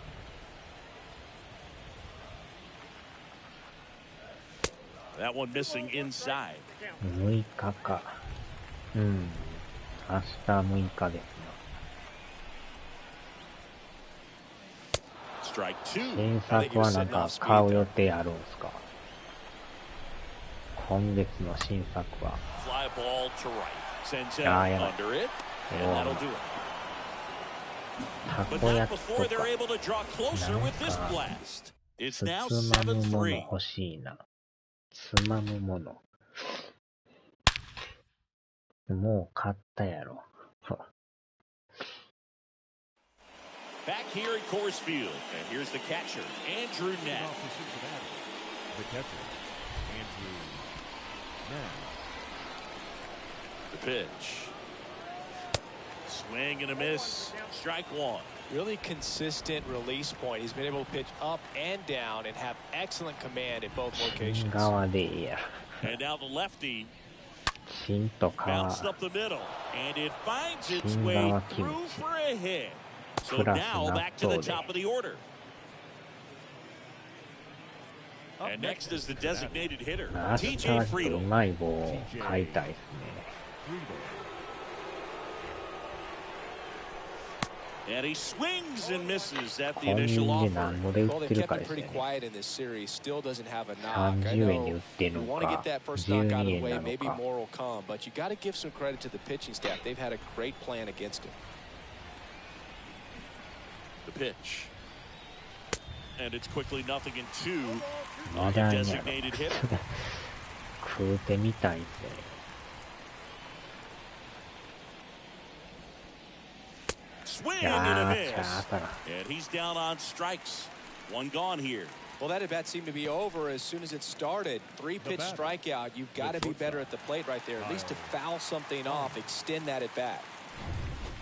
That one missing inside. 6日か。うん。明日6日ですな。新作はなんか買う予定あるんすか？今月の新作は。ああ、やばい。たこ焼きとか。なんか、つまむもの欲しいな。つまむもの。もう買ったやろ。Back here at Coors Field, and here's the catcher, Andrew Knapp. The catcher, Andrew Knapp. The pitch. Swing and a miss. Strike 1. Really consistent release point. He's been able to pitch up and down and have excellent command at both locations. And now the lefty bounced up the middle, and it finds its way through for a hit. So now back to the top of the order. And next is the designated hitter, TJ Friedl. And he swings and misses at the initial offer. Well, they've kept it pretty quiet in this series. Still doesn't have a knock. I know you want to get that first knock out of the way. Maybe more will come. But you got to give some credit to the pitching staff. They've had a great plan against him. The pitch. And it's quickly 0-2 on the designated hitter. Swing and a miss. And he's down on strikes. 1 gone here. Well, that at bat seemed to be over as soon as it started. 3-pitch strikeout. You've got to be better at the plate right there, at least to foul something off, extend that at bat.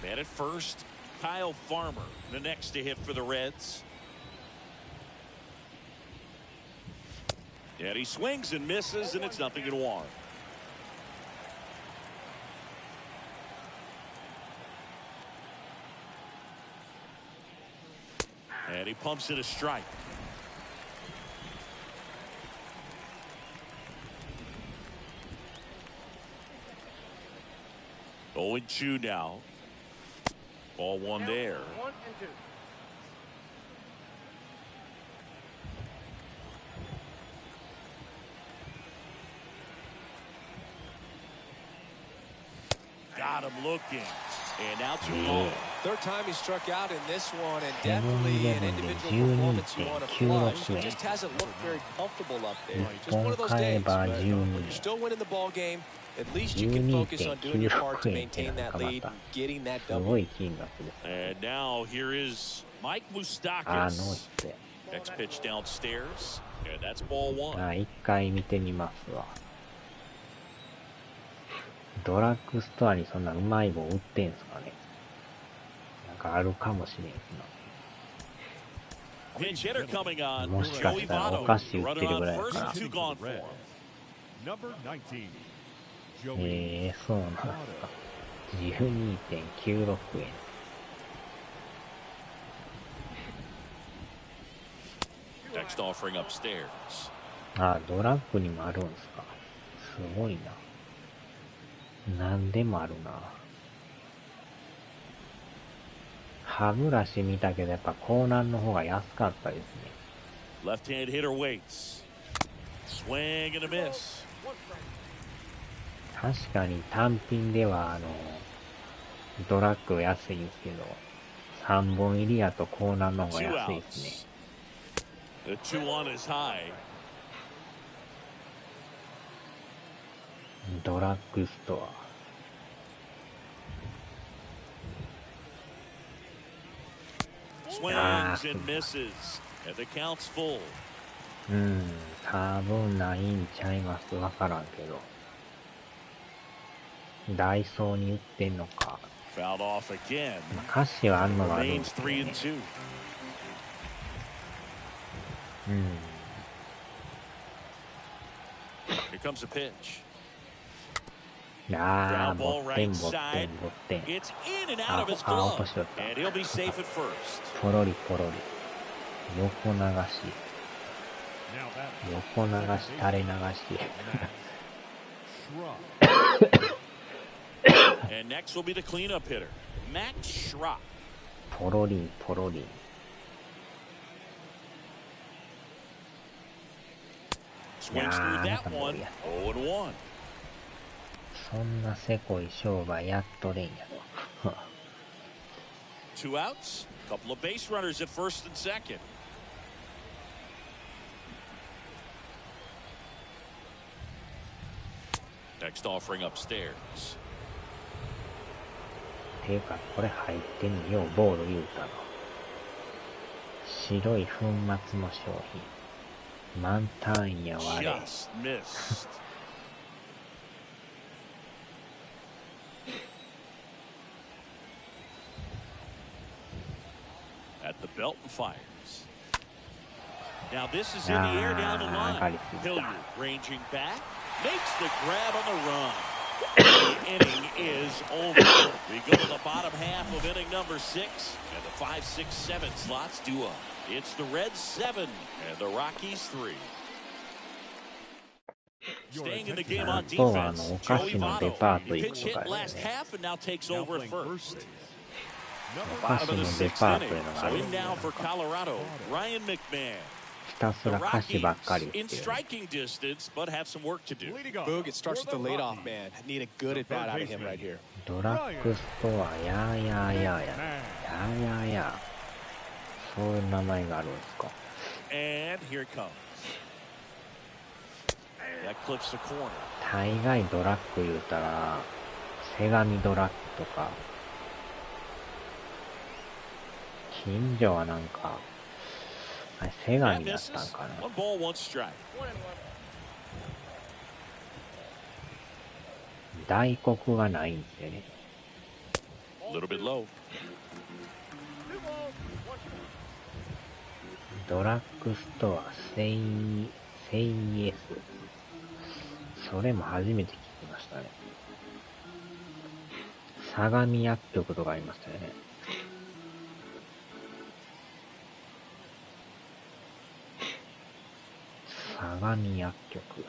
Man at first, Kyle Farmer, the next to hit for the Reds. And he swings and misses, and it's 0-1. And he pumps it a strike. Oh, 2 now. Ball 1 there. 1 and 2. Got him looking. And now 2 more. Third time he struck out in this one, and definitely an individual performance you want to flush. He just hasn't looked very comfortable up there. Just one of those days, but you're still winning the ball game. At least you can focus on doing your part to maintain that lead and getting that W. And now here is Mike Moustakas. Next pitch downstairs, and that's ball 1. 一回見てみますわ。ドラッグストアにそんなうまい棒売ってんすかね。なんかあるかもしれんすな。もしかしたらお菓子売ってるぐらいかな。そうなんですか。12.96 円。Next offering upstairs. あ、ドラッグにもあるんすか。すごいな。なんでもあるな。歯ブラシ見たけどやっぱコーナーの方が安かったですね。Left-hand hitter waits. Swing and a miss. 確かに単品ではドラッグ安いんですけど、3本入りやとコーナーの方が安いですね。The 2-1 is high. ドラッグストア。Swings and misses. And the count's full. 多分ないんちゃいます。わからんけど。ダイソーに売ってんのか。Fouled off again. 歌詞はあんのがあるん Remains ですよね。 3 and 2. Here comes a pitch. ああ、 Ground ボ ball ッテン right ボッテ side. ンボッテン。 It's in and out of his 落と glove. しとった。 And he'll be safe at first. ポロリポロリ。横流し。 Now that 横流し、垂れ流し。 And next will be the cleanup hitter, Max Schrock. ポロリン、ポロリン。 Swings through that one. 0 and 1. そんなせこい商売やっとれんやろ。 2 outs. Couple of base runners at first and second. Next offering upstairs. ていうか、これ入ってんのようボール言うたの。白い粉末の商品。満タンやわれ。 Just missed. At the belt and fires. Now this is in the air down the line. Hilliard ranging back. Makes the grab on the run. The inning is over. We go to the bottom half of inning number 6. And the 5, 6, 7 slots do up. It's the Reds 7 and the Rockies 3. Staying in the game on defense, Joey Votto. He pinch hit last half and now takes over at first. Bottom of the 6th inning. So in now for Colorado, Ryan McMahon. ひたすら歌詞ばっかり In striking distance, but have some work to do. Boog, it starts with the leadoff man. Need a good at bat out of him right here. ドラッグストア、やーやーやーや。やーやーやー。そういう名前があるんですか。 And here it comes. That clips the corner. 大概ドラッグ言うたら、セガミドラッグとか、近所はなんか、あれセガミだったんかな。 One ball, one strike. 大黒がないんですよね。 A little bit low. ドラッグストア、セイエス。それも初めて聞きましたね。相模薬局とかありましたよね。相模薬局。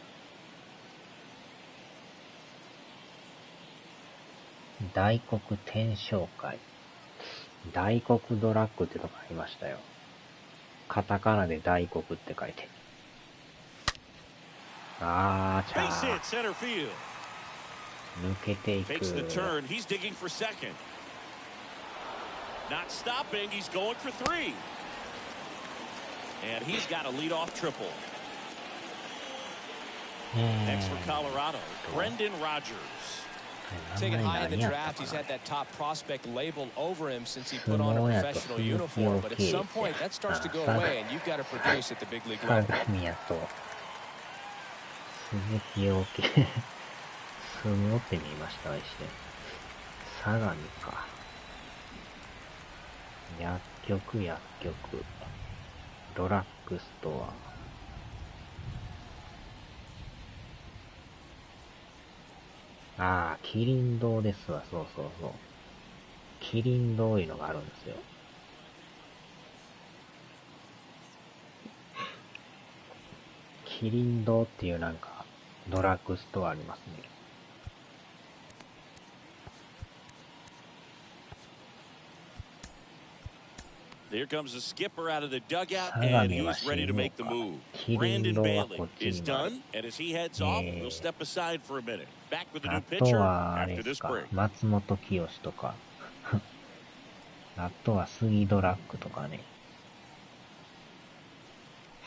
大黒天商会。大黒ドラッグってとこありましたよ。カタカナで大黒って書いて。あー、ちゃ Base ー。 hit, center field. 抜けていく。 Takes the turn. He's digging for second. Not stopping. He's going for 3. And he's got a leadoff triple. Next for Colorado, Brendan Rodgers. Taken high in the draft, he's had that top prospect label over him since he put on a professional uniform. But at some point, that starts to go away, and you've got to produce at the big league level. 相模屋と鈴木陽介すぐってみました一瞬。相模か。薬局ドラッグストア。ああ、キリン堂ですわ。そうそうそう。キリン堂いうのがあるんですよ。キリン堂っていうなんかドラッグストアありますね。There comes the skipper out of the dugout, and he's ready to make the move. Brandon Bailey is done, and as he heads off, we'll step aside for a minute. Back with the new pitcher after this break. 松本清とかあとは杉ドラッグとかね。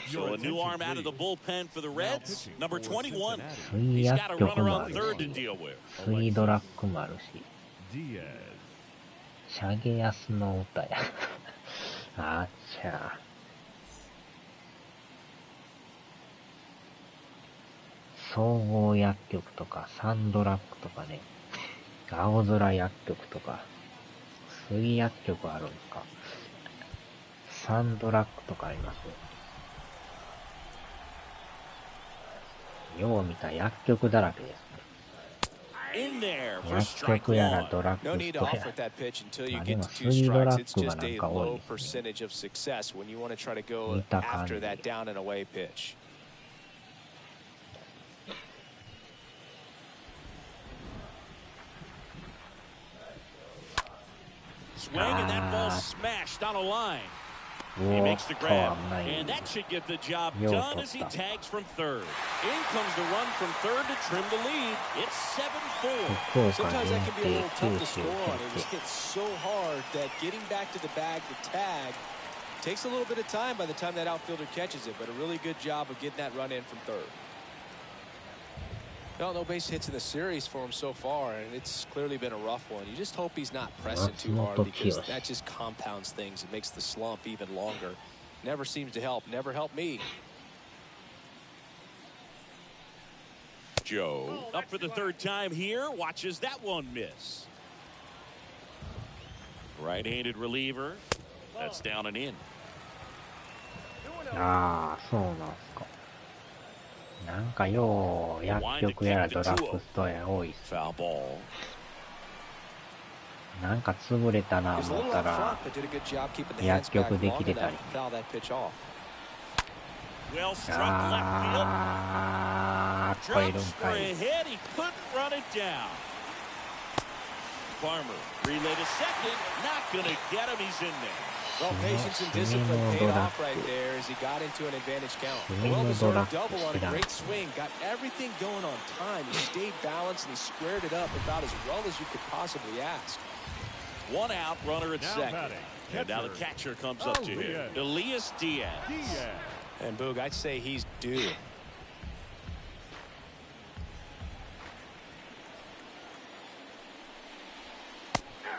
So a new arm out of the bullpen for the Reds, number 21. 杉 He's 薬 got a 局 runner もあ on る third to し、 deal with. 杉ドラッグもあるし、 Diaz. シャゲヤスの歌や。あっちゃ。総合薬局とか、サンドラッグとかね。青空薬局とか。杉薬局あるんか。サンドラッグとかありますよ。よう見た薬局だらけですね。薬局やらドラッグストアやら。まあでも杉ドラッグがなんか多いですね。見た感じ。Swing and that ball smashed on a line. He makes the grab, and that should get the job done as he tags from third. In comes the run from third to trim the lead. It's 7-4. Sometimes that can be a little tough to score on. It just hits so hard that getting back to the bag to tag takes a little bit of time by the time that outfielder catches it, but a really good job of getting that run in from third. Well, no base hits in the series for him so far, and it's clearly been a rough one. You just hope he's not pressing too hard because that just compounds things. It makes the slump even longer. Never seems to help. Never helped me. Joe up for the third time here. Watches that one miss. Right-handed reliever. That's down and in. ああ、そうなんすか。なんかよう薬局やらドラッグストアや多いっす。なんか潰れたな思ったら薬局できてたり。あー、超えるんかい。Well, patience and discipline paid off right there as he got into an advantage count. Well-deserved double on a great swing. Got everything going on time. He stayed balanced and he squared it up about as well as you could possibly ask. One out, runner at second. And now the catcher comes up to him. Elias Diaz. And Boog, I'd say he's due.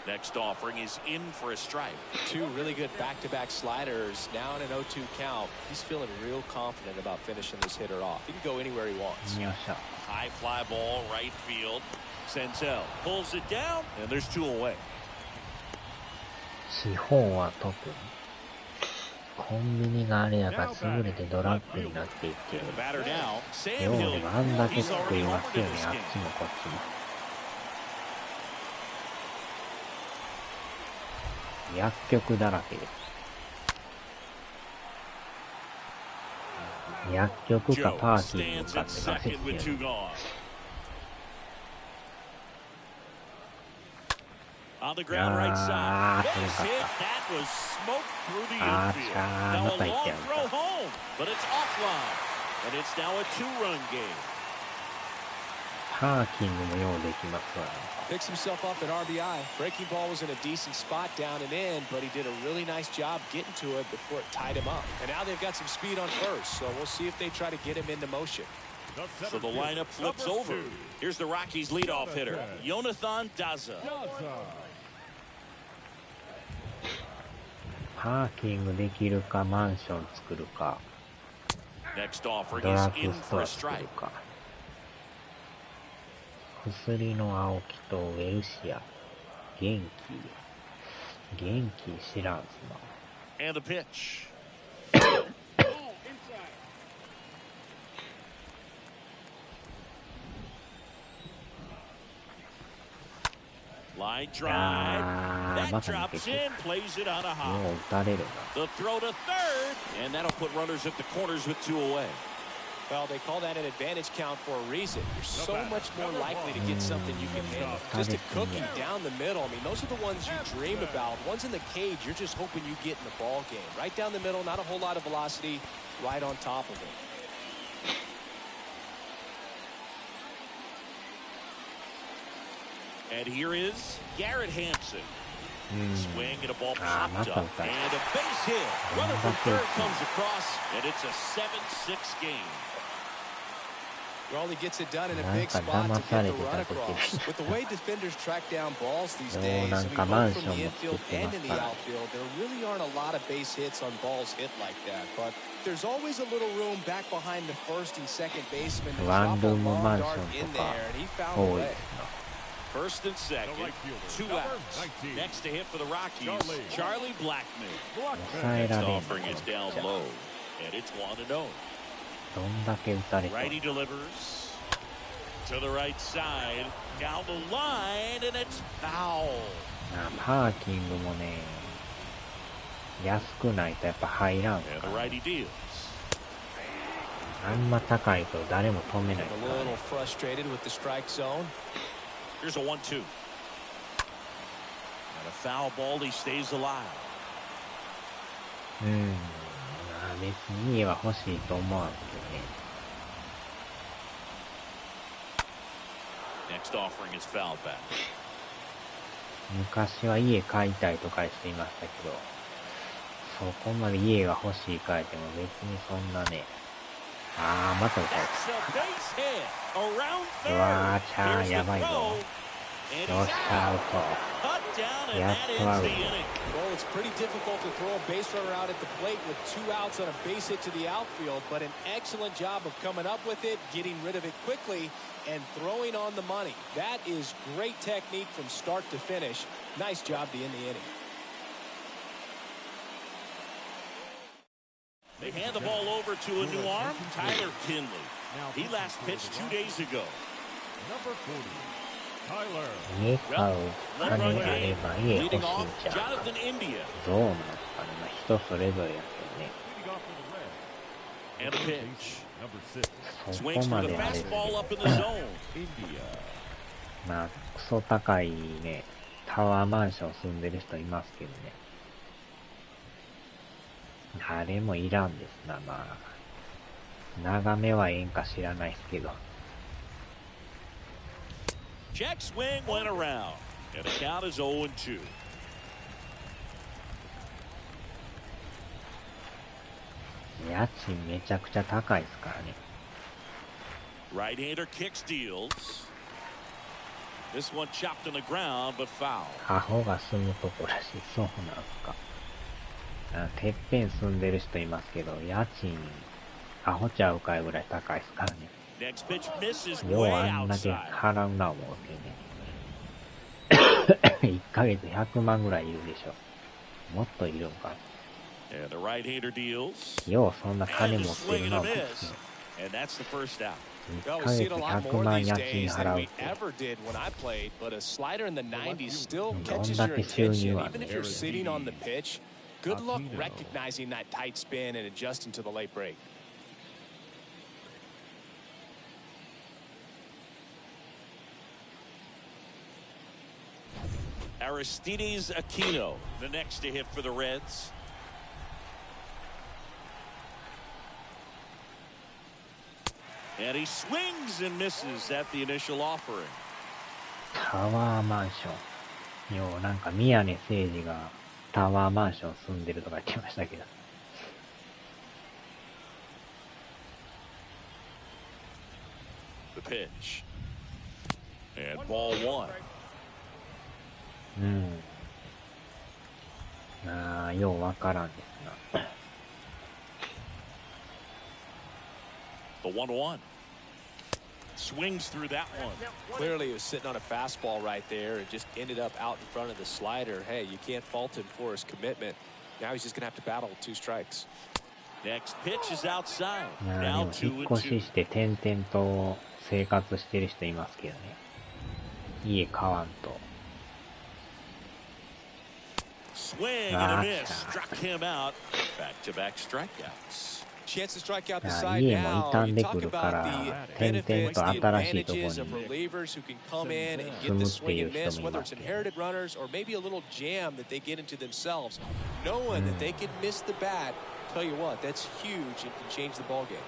Next offering is in for a strike. Two really good back-to-back sliders. Now in an 0-2 count. He's feeling real confident about finishing this hitter off. He can go anywhere he wants. High fly ball, right field. Senzel pulls it down, and there's two away. 地方は特にコンビニがあれやが優れてドラッグになっていってようでもあんだけ作りますよね、あっちもこっちも。薬局だらけです。薬局かパーキングかって感じですよね。On the ground right side. Base hit. That was smoked through the infield. Now a long throw home, but it's offline, and it's now a two-run game. パーキングもようできますわ。Picks himself up at RBI. Breaking ball was in a decent spot down and in, but he did a really nice job getting to it before it tied him up. And now they've got some speed on first, so we'll see if they try to get him into motion. So the lineup flips over. Here's the Rockies' leadoff hitter, Jonathan Daza. パーキングできるか、マンション作るか、Next ド offering ラ is ッグ in スト for a ア作る strike. か。薬の青木とウェルシア、元気知らんすな。And the pitch. Line drive. That drops in, plays it on a hop. もう打たれるな。 The throw to third, and that'll put runners at the corners with two away. Well, they call that an advantage count for a reason. You're so much more likely to get something you can handle. Just a cookie down the middle. I mean, those are the ones you dream about. Ones in the cage, you're just hoping you get in the ball game. Right down the middle, not a whole lot of velocity, right on top of it. And here is Garrett Hampson. Swing and a ball popped up. And a base hit. Runner from third comes across, and it's a 7-6 game. Well, he gets it done in a big spot to get the run across. With the way defenders track down balls these days, I mean, both from the infield and in the outfield, there really aren't a lot of base hits on balls hit like that. But there's always a little room back behind the first and second baseman to drop a long dart in there, and he found a way. First and second, 2 outs. Next to hit for the Rockies, Charlie Blackmon. Next offering is down low, and it's 1-0. Righty delivers to the right side, down the line, and it's foul. パーキングもね、安くないとやっぱ入らん。And the righty deals. あんま高いと誰も止めない。A little frustrated with the strike zone. Here's a 1-2. And a foul ball, he stays alive. 別に家は欲しいと思わんけどね。Next offering is fouled back. 昔は家買いたいとかしていましたけど、そこまで家が欲しいかいても別にそんなね。また打たれた。うわー、チャーやばいぞ。よっしゃ、アウト。やっとアウト。Well, it's pretty difficult to throw a base runner out at the plate with 2 outs on a base hit to the outfield, but an excellent job of coming up with it, getting rid of it quickly, and throwing on the money. That is great technique from start to finish. Nice job to end the inning. They hand the ball over to a new arm, Tyler Kinley. He last pitched 2 days ago. Number 40, Tyler. 家買う金があれば家欲しいん Leading off, ちゃうか。 Jonathan India. どうなんですかね。人それぞれやけどね。Leading off for the Reds. And a pitch. Number 6. そ Swings こ for ま the であれば。 fastball up in the zone. India. まあ、クソ高いね、タワーマンション住んでる人いますけどね。あれもいらんですな、まあ。眺めはええんか知らないですけど。Check swing went around. And the count is 0-2. 家賃めちゃくちゃ高いですからね。Right-hander kicks, deals. This one chopped on the ground, but foul. アホが住むとこらしい。そうなんすか。てっぺん住んでる人いますけど、家賃、アホちゃうかいぐらい高いですからね。Next pitch misses よう way あんだけ outside. 払うな思うけどね。1ヶ月100万ぐらいいるでしょ。もっといるんか。And the right-hander deals. ようそんな And 金 a 持って swing る and な a 思う。 miss. And that's the first out. 1 Well, ヶ we see 月 it a lot 100 more 万 these 家賃 days 払 than うっ we て。 ever did when I played, but a slider in the 90s still どん catches だ your け収 attention, 入あん even ね if you're ん。 sitting on the pitch. Good luck Aquino. recognizing that tight spin and adjusting to the late break. Aristides Aquino, the next to hit for the Reds. And he swings and misses at the initial offering. タワーマンション。ようなんか宮根誠司がタワーマンション住んでるとか言ってましたけど。The pitch. And ball 1. ようわからんですな。The 1-1. Swings through that one. Clearly, he was sitting on a fastball right there and just ended up out in front of the slider. Hey, you can't fault him for his commitment. Now he's just going to have to battle with 2 strikes. Next pitch is outside. で Now も引っ越し 2-2. して転々と生活してる人いますけどね。家買わんと。Swing and a miss. Struck him out. Back-to-back strikeouts. Chance to strike out the いや side 家も now. 傷ん You で talk くるか about ら the 転々 benefits, と the 新しいとこ advantages of に relievers who can come in and 住 get む the って swing いう and 人 miss, もい whether ま it's すけど。 inherited runners or maybe a little jam that they get into themselves, knowing that they can miss the bat. Tell you what, that's huge and can change the ball game.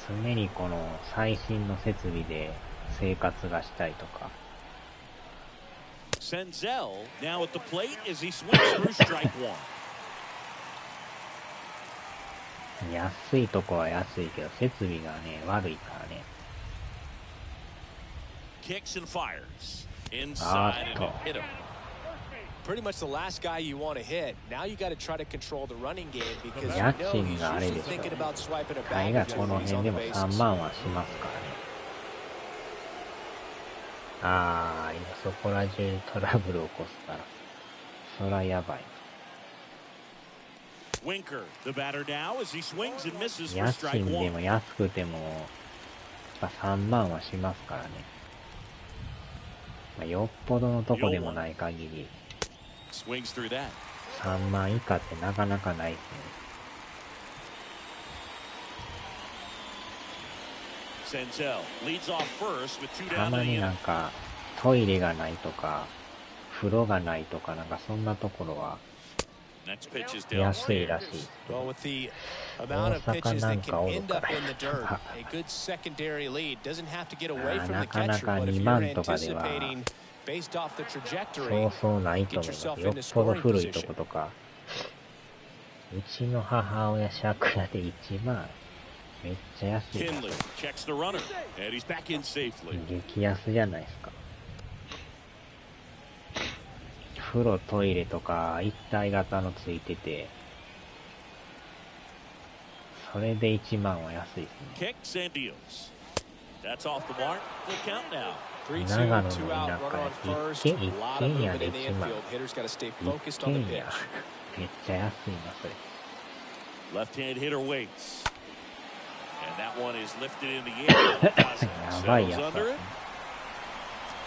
常にこの最新の設備で生活がしたいとか。Senzel now at the plate as he swings through strike 1. 安いとこは安いけど、設備がね、悪いからね。Kicks and fires. Inside and it hit him. Pretty much the last guy you want to hit. Now you got to try to control the running game because you 家 know 賃 he's があれ usually でしょ。 thinking about swiping a 大 bag 概 or こ two の when he's 辺 on で the も bases. 3万はしますからね。ああ、今そこら中にトラブル起こすから。そらやばい。Winker, the batter now as he swings and misses for 家 strike 賃で one. も安くても、やっぱ3万はしますからね。まあ、よっぽどのとこでもない限り、Swings through that. 3万以下ってなかなかないですね。 Senzel leads off first with two た down ま to the になん inning. か、トイレがないとか、風呂がないとか、なんかそんなところは Next pitch is 安いら downstairs. しい。 Well, with the amount of pitches that can 大阪なんかおる end か up ら。 in the dirt, a good secondary lead doesn't have to get away from the なかな catcher, か but if 2 you're 万とかでは anticipating based off the そ trajectory, うそうないと思います。よっぽど古いとことか。うちの母親借家で1万。めっちゃ安いです。 Kinley checks the runner and he's back in safely. 激安じゃないですか。風呂、トイレとか一体型のついてて、それで1万は安いですね。 Kicks and deals. That's off the mark. Full count now. 3-2, 長野の two 田 out, 舎 runner on で first. 一 A lot of 軒家 movement で in the 1万。 infield. Hitters got to stay 一 focused on the 軒家 pitch. めっちゃ安いな、それ。 Left-hand hitter waits. And that one is lifted in the air. Doesn't. やばい Settles やつだ under ね it.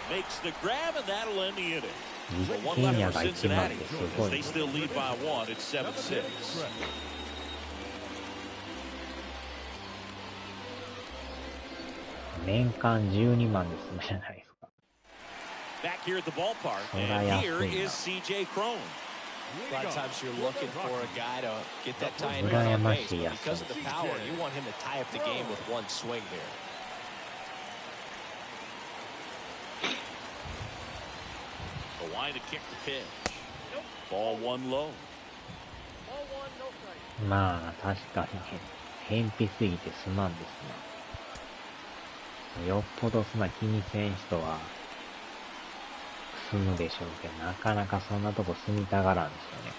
Makes the grab and that'll end the inning. 一 So one 軒 left 家 for が1万 Cincinnati ってす as ごい they ね。 still lead by one. It's 7-6. 年間12万で済むじゃないですか。 Back here at the ballpark, and here is C.J. Cron. A lot of times you're looking for a guy to get that tie-in run on base, but because of the power, you want him to tie up the game with one swing here. The line to kick the pitch. Ball one low. まあ、確かにね、偏僻すぎてすまんですね。よっぽどそんな気にせん人は、住むでしょうけど、なかなかそんなとこ住みたがらんですよね。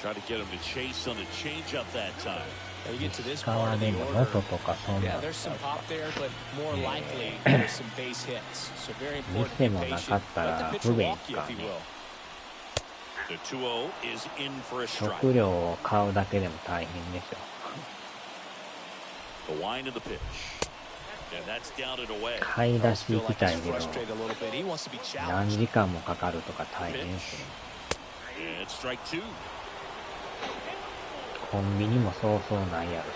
Try to get him to chase on the changeup that time. Now you get to this 石 part 川 of で the も order. 元とかそんな Yeah, ん there's some pop there, but more likely there's some base hits. So very important to be 店もな patient. かったら Let the 不 pitcher 便 walk です you か if ら he ね。 will. The 2-0 is in for a 食 strike. 料を買うだけでも大変ですよ。 The wind of the pitch. And that's down and away. 買い出し Feel 行き like た he's いけど、 frustrated a little bit. He wants to be 何 challenged. 時間もかかるとか大変ですね。 And it's strike two. コンビニもそうそうないやろし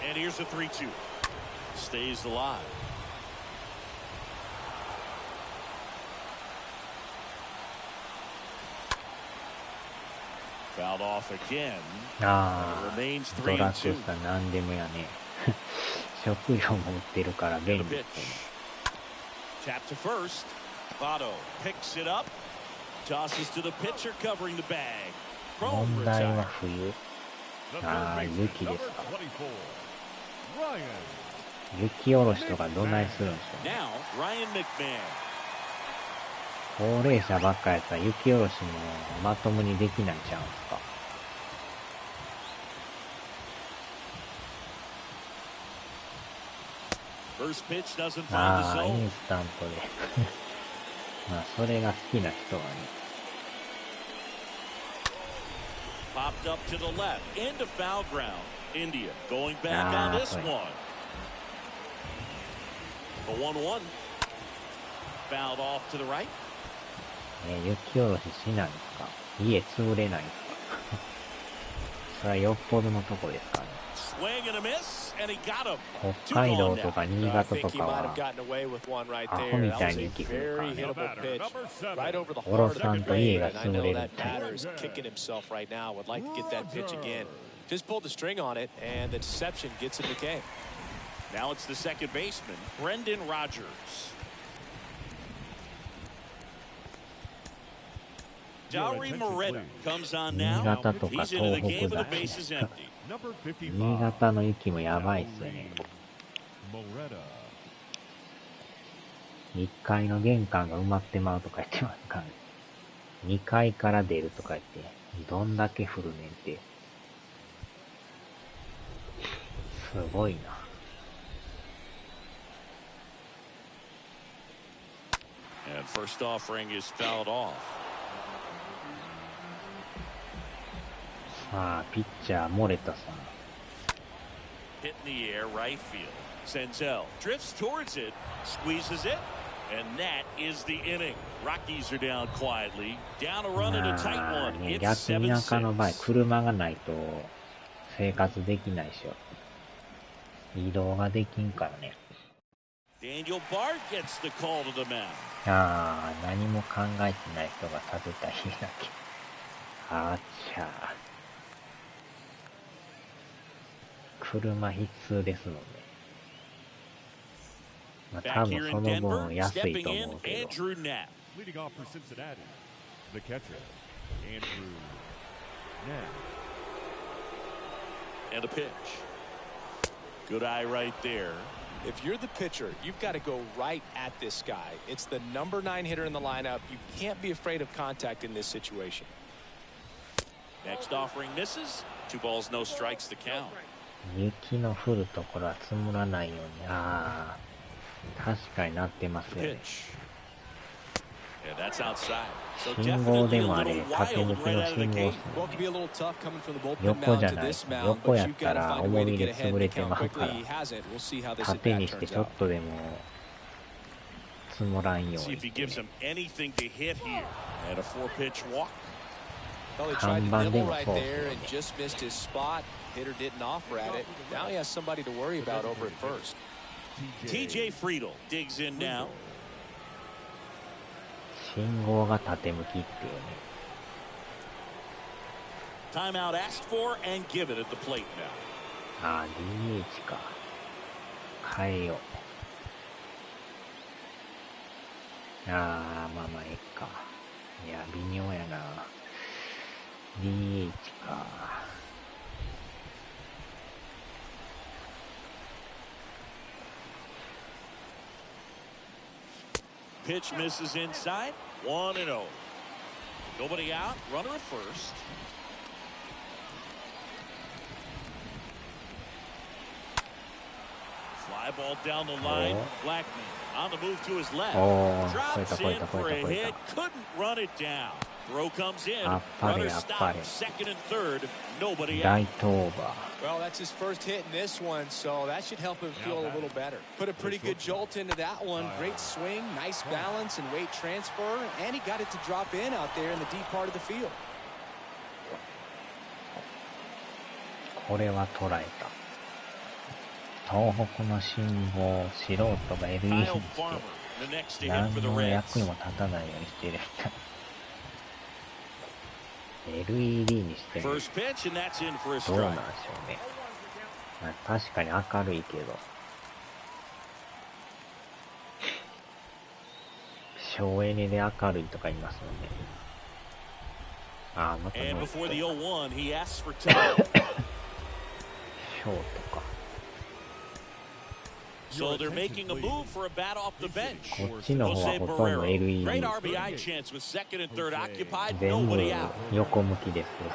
ね。 And here's the 3-2. Stays alive. Fouled off again. ああ、 Remains ド 3 and ラッグ 2. スター何でもやね。食料も売ってるから便 The 利 pitch. ですね。 Tap to first. Votto picks it up. Tosses to the pitcher covering the bag. Cron 問題は retired. 冬。 The third ああ、 baseman, 雪で number すか。 24, Ryan. 雪下ろしとかどないするんでしょうね。 Now, Ryan McMahon. 高齢者ばっかやったら雪下ろしもまともにできないんちゃうんすか。 First pitch doesn't find the ああ、イ zone. ンスタントで。まあ、それが好きな人はね。 Popped up to the left. Into foul ground. India going back Ah, on this sorry. one. The 1-1. Fouled off to the right. 雪下ろししないんですか。家潰れないんですか。それはよっぽどのとこですかね。 Swing and a miss, and he got him. 北海道とか新 I 潟 think と he か might は have gotten away with one right アホ there. み That た was いに a 雪降るから very ね。 hittable pitch right over the Oro heart さ of ん the と家 plate. が And I 潰 know れる that っていう。 batter is kicking himself right now. Would like to get that pitch again. Just pulled the string on it, and the deception gets him the K. Now it's the second baseman, Brendan Rodgers. Dauri Moreta comes on 新 now. 潟とか He's into the 東 game 北 with だ the し bases ね。 empty. Number 新 55. 潟の雪もやばいっすよね。 Moreta. 1階の玄関が埋まってまうとか言ってますからね。2階から出るとか言って、どんだけ降るねんって。すごいな。And first offering is fouled off. さあ、ピッチャー、モレタさん。Hit in the air, right field. Senzel drifts towards it, squeezes it, and that is the inning. Rockies are down quietly. Down a run and a tight まあ one. ね、 It's 逆に田舎の場合、 7-6. 車がないと生活できないでしょ。移動ができんからね。Daniel Bard gets the call to the mound. ああ、何も考えてない人が立てた日だけ。あっちゃー。車必須ですので。まあ、多 Back 分 here そ in の Denver, 分安い stepping と in, 思うけど。 Andrew Knapp. Leading off for Cincinnati. The catcher, Andrew Knapp. And a pitch. Good eye right there. If you're the pitcher, you've got to go right at this guy. It's the number 9 hitter in the lineup. You can't be afraid of contact in this situation. Next offering misses. 2 balls, no strikes to count. 雪の降るところは積もらないように。ああ、確かになってます The よね。 pitch. And that's outside. So 信号 definitely で a もあれ、 little 縦 wild 向き right の out of the 信号っ gate. す Well, よ it ね。can be a little tough coming from the bullpen 横 mound じゃ to ない。 this mound, 横 but やっ you've た got to ら find a 重 way to み get で ahead 潰 in れ the て count まう quickly. から、 He hasn't. We'll see how this 縦 at に bat して turns ちょっ out. とでも積もらんよう See に if he って gives ね。 him anything to hit here. And a 4-pitch walk. Well, he tried to 看板で nibble も right そうです there よ and ね。 just missed his spot. Hitter didn't offer at it. Now he has somebody to worry about over at first. TJ Friedl digs in now. 信号が縦向きっていうね。Timeout asked for and given at the plate now. ああ、DH か。変えよう。ああ、まあまあ、ええか。いや、微妙やな。DH か。Pitch misses inside. 1-0. Nobody out. Runner at first. Fly ball down the line. Blackman on the move to his left. Drops in for a hit. Couldn't run it down. Throw comes in. Runner stops. Second and third. Nobody ラ out. イトオーバー。 Well, that's his first hit in this one, so that should help him feel a little better. Put a pretty good jolt into that one. Great swing, nice balance and weight transfer, and he got it to drop in out there in the deep part of the field. これは捉えた。東北の信号を素人が LED に Kyle し Farmer, the next て、 to hit 何 for the の役 Reds. にも立たないようにしてるみたい。LED にしても First pitch, and that's in for a どうなん strike. でしょうね。まあ確かに明るいけど。省エネで明るいとか言いますよね。ああ、また And ノイズ before the と 0-1, he asks for time. ショートか。 So they're making a move for a bat off the bench. こっちの方は Jose ほとんど Barrero. LED Great RBI chance with second and third occupied. 全部 Nobody out. 横向きですよ。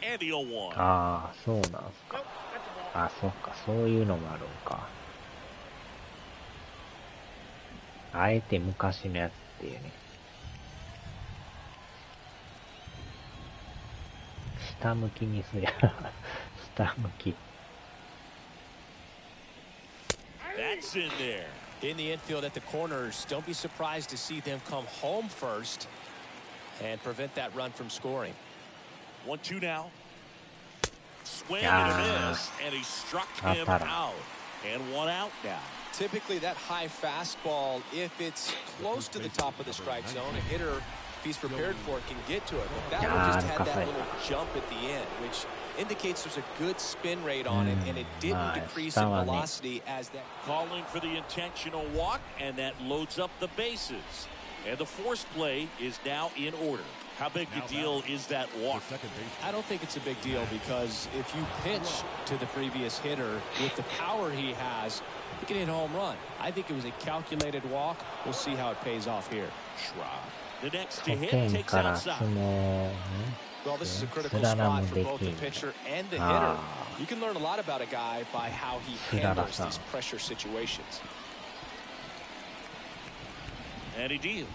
And the 0-1. ああ、そうなんすか。あ、そっか、そういうのもあるんか。あえて昔のやつっていうね。下向きにすりゃ、下向き。That's in there. In the infield at the corners, don't be surprised to see them come home first and prevent that run from scoring. 1-2 now. Swing and a miss, and he struck him out. And one out now. Typically, that high fastball, if it's close to the top of the strike zone, a hitter, if he's prepared for it, can get to it. But that one just had that little jump at the end, which indicates there's a good spin rate on it, and it didn't decrease in velocity as that. Calling for the intentional walk, and that loads up the bases. And the force play is now in order. How big a deal is that walk? I don't think it's a big deal because if you pitch to the previous hitter with the power he has, he can hit a home run. I think it was a calculated walk. We'll see how it pays off here. Schwab. The next to hit takes outside. Well, this is a critical spot for both the pitcher and the hitter. You can learn a lot about a guy by how he handles these pressure situations. And he deals.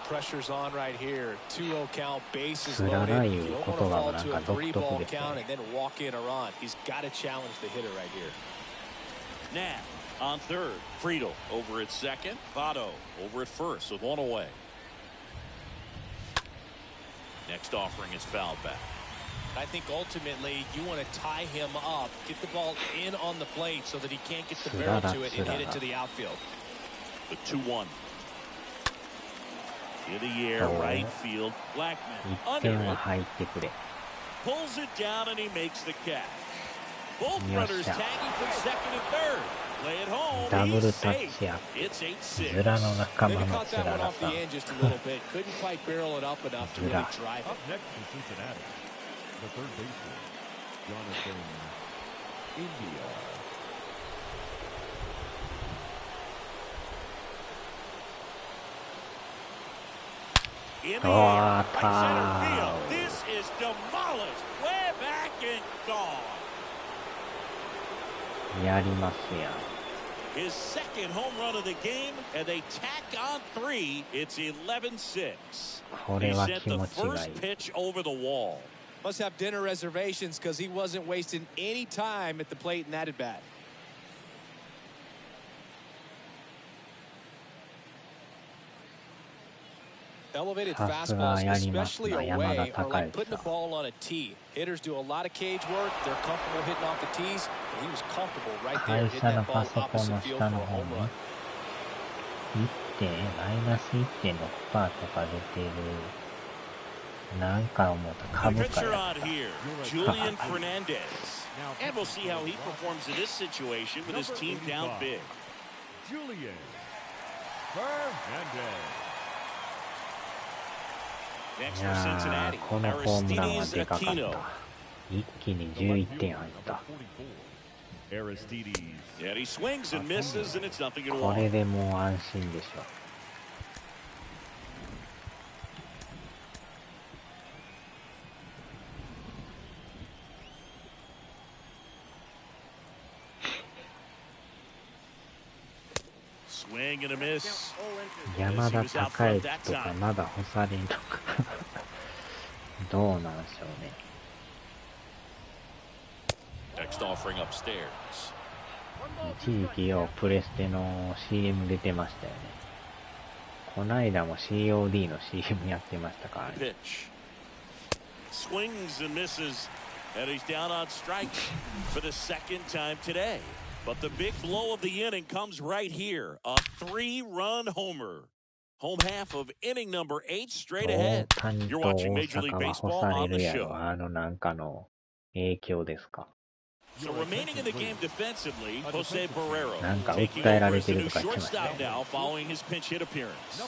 Pressure's on right here. 2-0 count, bases loaded. You don't want to fall to a 3-ball count and then walk in or on. He's got to challenge the hitter right here. Now on third. Friedel over at second. Votto over at first with one away. Next offering is fouled back. I think ultimately you want to tie him up, get the ball in on the plate so that he can't get the barrel to it and hit it to the outfield. The 2-1. In the air, right field. Blackman under it. Pulls it down and he makes the catch. Both runners tagging from second and third. Play it home. He's safe. It's 8-6. Maybe caught that one off the end just a little bit. Couldn't quite barrel it up enough to really drive it. Up next to Cincinnati, the third baseman, Jonathan India. In the air, right center field. This is demolished. Way back and gone. His second home run of the game, and they tack on 3. It's 11-6. He sent the first pitch over the wall. Must have dinner reservations because he wasn't wasting any time at the plate in that at bat. Elevated fastballs, especially away, are like putting the ball on a tee. Hitters do a lot of cage work. They're comfortable hitting off the tees. And he was comfortable right there hitting that ball opposite field for a home run. マイナス 1.6% とか出てる。なんか思った株価やった。Julian Fernandez. And we'll see how he performs in this situation with his team down big. Julian Fernandez. Next for Cincinnati, このホームランはでかかった。一気に11点入った。Yeah, he swings and misses, and it's nothing at all. これでもう安心でしょ。Swing and a miss. 山田孝之とかまだ干されんとかどうなんでしょうね。Next offering upstairs. 一時期よプレステの CM 出てましたよね。こないだも COD の CM やってましたからね。Pitch. Swings and misses, and he's down on strikes for the second time today. But the big blow of the inning comes right here. A 3-run homer. Home half of inning number 8 straight ahead. You're watching Major League Baseball on the show. なんかの影響ですか。So remaining in the game defensively, Jose Barrero なんか taking 訴えら over れ as て the る new とか言ってました shortstop ね。 now following his pinch hit appearance.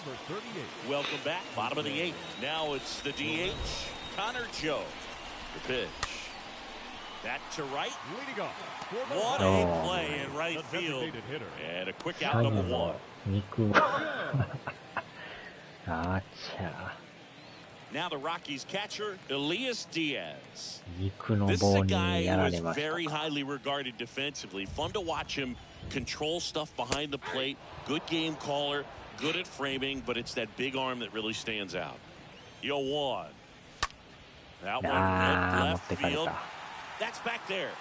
Welcome back, bottom of the 8th. Now it's the DH, Connor Joe. The pitch. That to right. What a play in right field. And a quick out number 1. 肉あちゃ Now the Rockies catcher, Elias Diaz. 肉の This is 棒 a に guy や who ら is れました very highly regarded defensively. Fun to watch him control stuff behind the plate. Good game caller, good at framing, but it's that big arm that really stands out. Yo, one. That one left field. That's back there.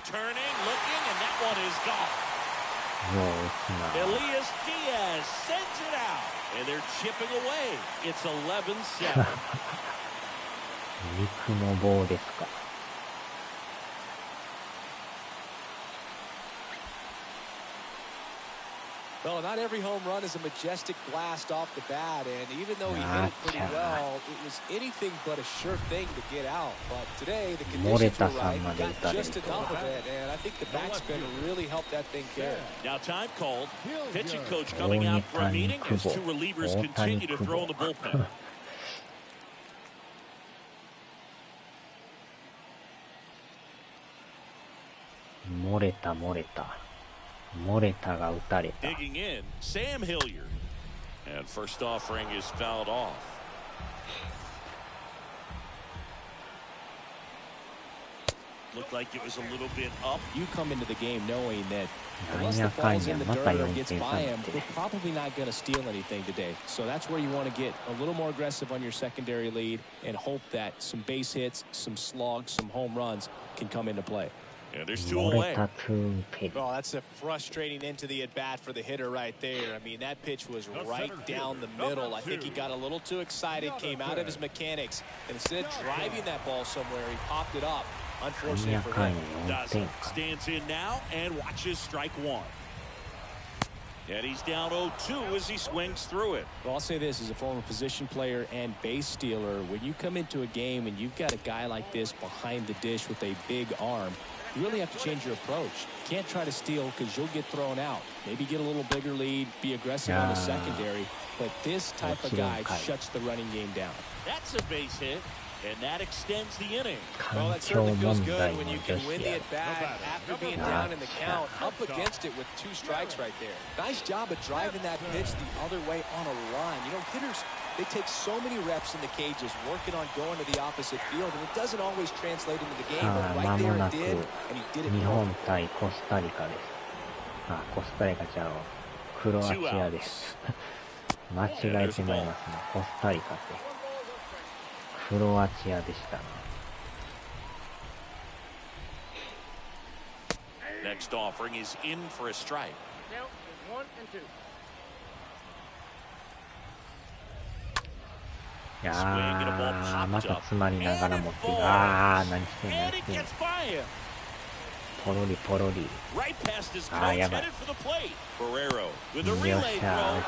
Turning, looking, and that one is gone. よう打つな。 Elias Diaz sends it out, and they're chipping away. It's 11-7. 肉の棒ですか。Well, not every home run is a majestic blast off the bat, and even though he hit it pretty well, it was anything but a sure thing to get out. But today, the conditions were right. He got just enough of it, and I think the backspin really helped that thing carry. Now time called. Pitching coach coming out for a meeting as two relievers continue to throw in the bullpen. 漏れた漏れた漏れたが打たれた。 Digging in, Sam Hilliard. And first offering is fouled off. Looked like it was a little bit up. You come into the game knowing that unless the ball's in the dirt or gets by him, we're probably not going to steal anything today. So that's where you want to get a little more aggressive on your secondary lead and hope that some base hits, some slugs, some home runs can come into play. Yeah, there's two away. Well, that's a frustrating end to the at-bat for the hitter right there. I mean, that pitch was right down the middle. I think he got a little too excited, came out of his mechanics, and instead of driving that ball somewhere, he popped it up. Unfortunate for him. Stands in now and watches strike one. And he's down 0-2 as he swings through it. Well, I'll say this as a former position player and base stealer. When you come into a game and you've got a guy like this behind the dish with a big arm, you really have to change your approach. You can't try to steal because you'll get thrown out. Maybe get a little bigger lead, be aggressive on the secondary. But this type of guy shuts the running game down. That's a base hit, and that extends the inning. Well, that certainly feels good when you can win the at-bat after being down in the count, up against it with 2 strikes right there. Nice job of driving that pitch the other way on a line. You know, hitters, they take so many reps in the cages working on going to the opposite field, and it doesn't always translate into the game. But right there it did, and he did it. 日本対コスタリカです。あ、コスタリカちゃうわ。クロアチアです。間違えてまいりますね。コスタリカってクロアチアでしたね。Next offering is in for a strike. Now, 1 and 2. いやー、また詰まりながら持ってあー、何してんのポロリポロリ。あー、やばい。よっしゃ、アウト。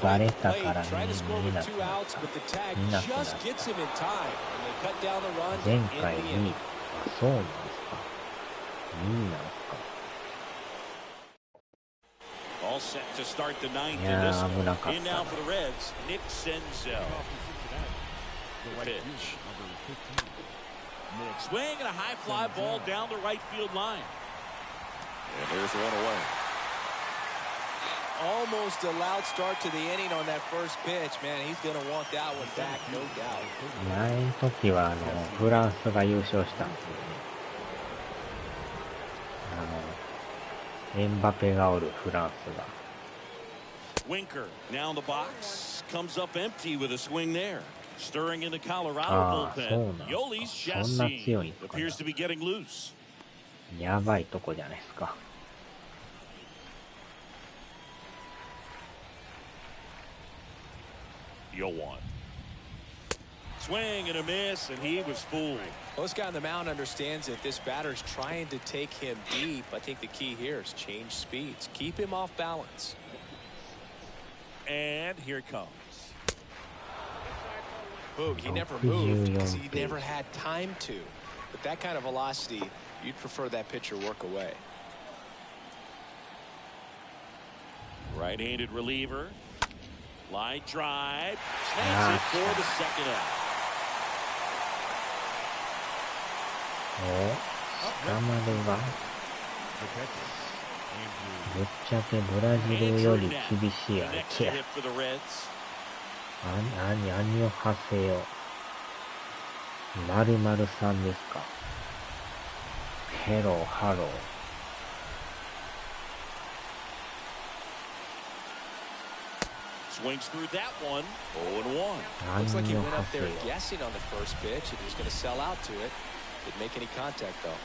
バレたからね、見なくなった。見なくなった。前回2位。あ、そうなんですか。2位なんですか。All set to start the 9th in this one. In now for the Reds, Nick Senzel. Pitch. Swing and a high fly ball down the right field line. And there's one away. Almost a loud start to the inning on that first pitch. Man, he's going to want that one back, no doubt. 前の時はフランスが優勝したんですよね。エムバペがおるフランスが。Winker now in the box comes up empty with a swing there. Stirring in the Colorado bullpen. Yoli's chassis appears to be getting loose. やばいとこじゃないですか。Yoan. Swing and a miss, and he was fooled. Well, this guy on the mound understands that this batter's trying to take him deep. I think the key here is change speeds. Keep him off balance. And here it comes. Boog, he never moved because he never had time to. But that kind of velocity, you'd prefer that pitcher work away. Right-handed reliever. Line drive. Snags it for the second out. 捕まるわ。ぶっちゃけブラジルより厳しい相手や。何をはせよ。〇〇さんですか。ヘローハロー。Swings through that one. 0-1. Looks like he went up there guessing on the first pitch and he was going to sell out to it. Didn't make any contact though.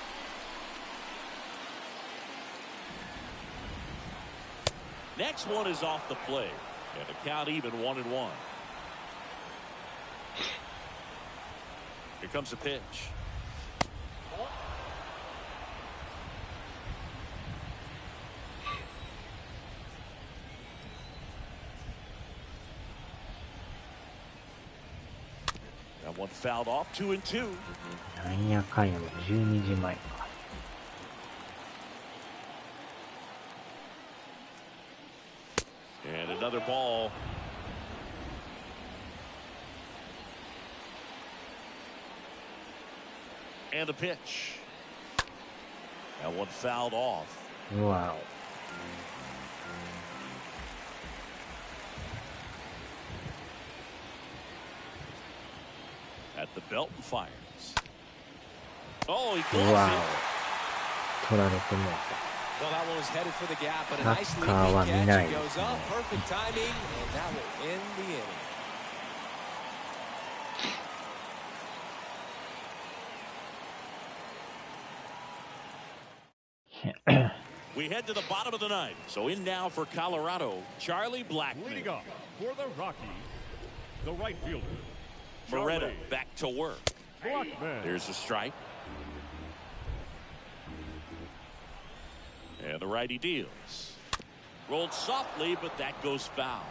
Next one is off the plate, and the count even 1-1. Here comes the pitch. One fouled off, 2 and 2. なんやかんやも12時前か。And another ball. And a pitch. That one fouled off. うわAt the belt and fires. Oh, he お。うわ gloves お。取られてもうた。 Well, that one was headed for the gap, but a サ nice ッカーは leaping 見な catch. い It で goes すね。 up, perfect timing, and that will end the inning. We head to the bottom of the ninth. So in now for Colorado, Charlie Blackmon. Leading off for the Rockies, the right fielder, Moreta Charlie back to work. Blackmon. There's a strike. And the righty deals. Rolled softly, but that goes foul.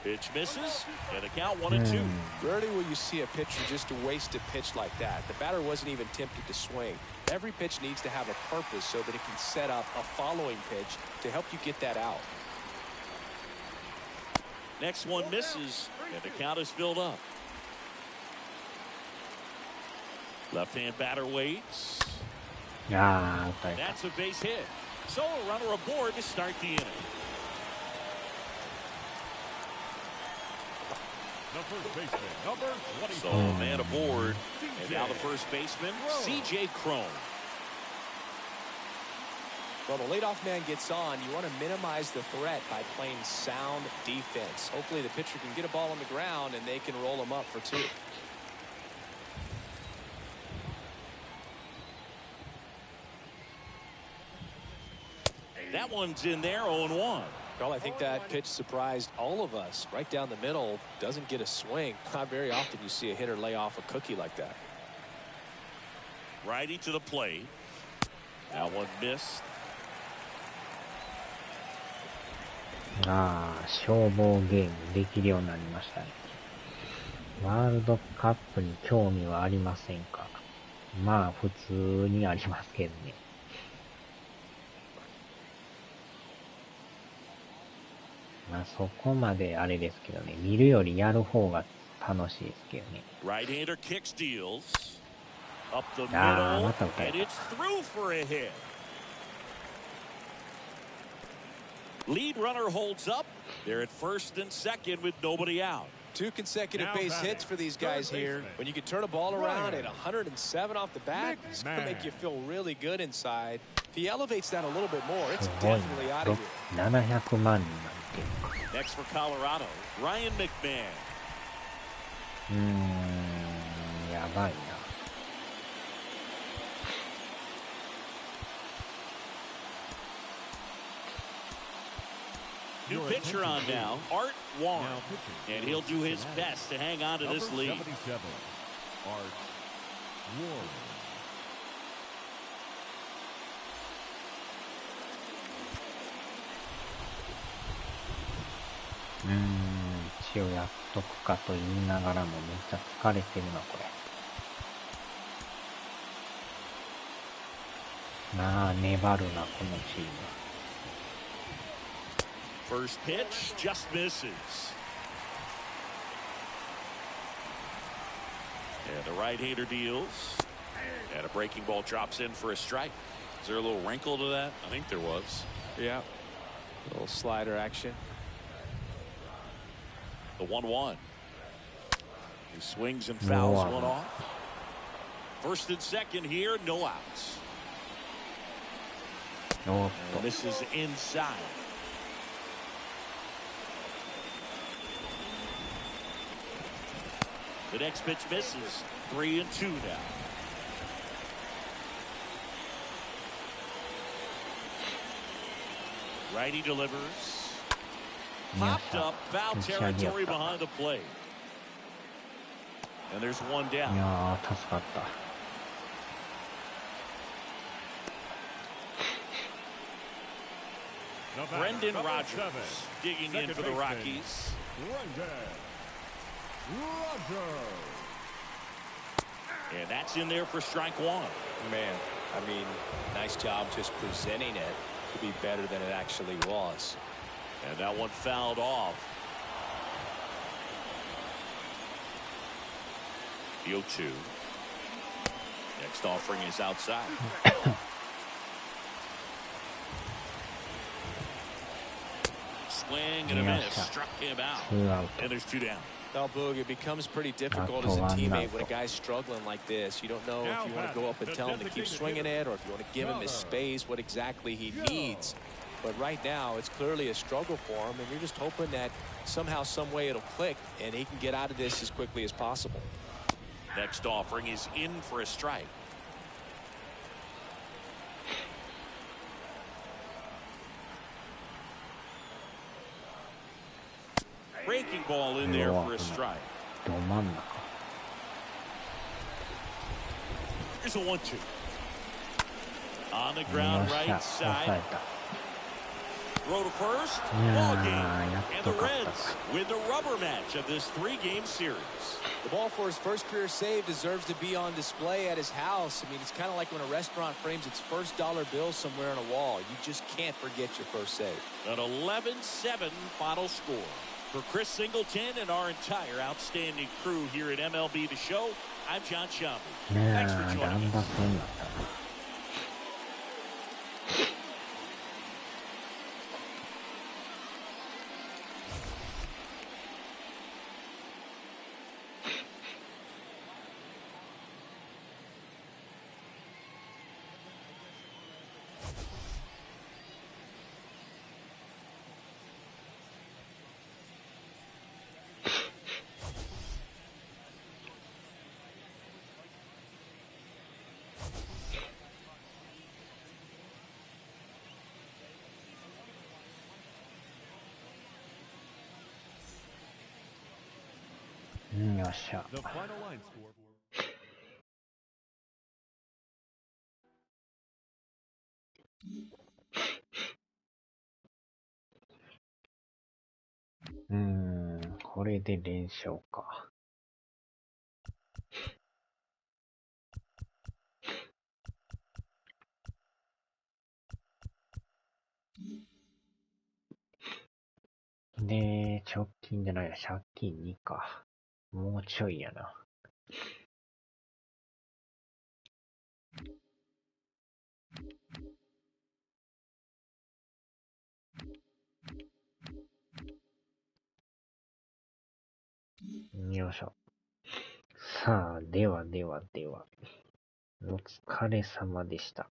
Pitch misses, and the count 1 and 2. Rarely will you see a pitcher just waste a pitch like that. The batter wasn't even tempted to swing. Every pitch needs to have a purpose so that it can set up a following pitch to help you get that out. Next one misses, and the count is filled up. Left-hand batter waits. ああ、打たれた。 That's a base hit. So a runner aboard to start the inning. The first baseman, number 20. So a man aboard, and now the first baseman, C.J. Cron. Well, the leadoff man gets on. You want to minimize the threat by playing sound defense. Hopefully the pitcher can get a ball on the ground and they can roll him up for 2. That one's in there, 0-1. Well, I think that pitch surprised all of us. Right down the middle, doesn't get a swing. Not very often you see a hitter lay off a cookie like that. Righty to the plate. That one missed. ああ、消防ゲームできるようになりましたね。ワールドカップに興味はありませんか？まあ、普通にありますけどね。まあ、そこまであれですけどね。見るよりやる方が楽しいですけどね。 Right-hander kicks, deals. Up the middle, ああ、また打たれ and た。 it's through for a hit. Lead runner holds up. They're at first and second with nobody out. 2 consecutive Now base batting, hits for these guys third here. baseman, When you can turn a ball around Ryan at 107 off the bat, it's going to make McMahon. you feel really good inside. If he elevates that a little bit more, it's すごい definitely な。 out of here. 700万人なんて。 Next for Colorado, Ryan McMahon. やばいな。New Your pitcher on attention, now, Art Warren. Now pitching And he'll do his Cincinnati, best to hang on to number this lead. 77, Art Warren. 一応やっとくかと言いながらもめっちゃ疲れてるな、これ。まあ、粘るな、このチーム。 First pitch just misses. And the right-hander deals. And a breaking ball drops in for a strike. Is there a little wrinkle to that? I think there was. Yeah. A little slider action. The 1-1. He swings and fouls No. one off. First and second here, no outs. おっ And this is inside. The next pitch misses. 3-2 now. Righty delivers. と、宮 Popped 下 up, foul 打ち上げやっ territory た。 behind the plate. And there's one い down. やー、助かった。Brendan number Rodgers 7, digging in second for the baseman, Rockies. Brendan Rodgers. And that's in there for strike one. Man, I mean, nice job just presenting it to be better than it actually was. And that one fouled off. The 0-2. Next offering is outside. Swing and a miss. Struck him out. And there's 2 down. Now, Boog, it becomes pretty difficult as a teammate when a guy's struggling like this. You don't know if you want to go up and tell him to keep swinging it or if you want to give him his space, what exactly he needs. But right now, it's clearly a struggle for him, and you're just hoping that somehow, some way it'll click, and he can get out of this as quickly as possible. Next offering is in for a strike. Breaking ball in there for a strike. Here's a 1-2. On the ground, right side. Throw to first. Ball game. And the Reds win the rubber match of this 3-game series. The ball for his first career save deserves to be on display at his house. I mean, it's kind of like when a restaurant frames its first dollar bill somewhere on a wall. You just can't forget your first save. An 11-7 final score. For Chris Singleton and our entire outstanding crew here at MLB The Show, I'm John Sciambi. Thanks for joining us. The final line score.うーん、これで連勝か。で、直近じゃないな、借金2か。もうちょいやな。よいしょ。さあ、では。お疲れ様でした。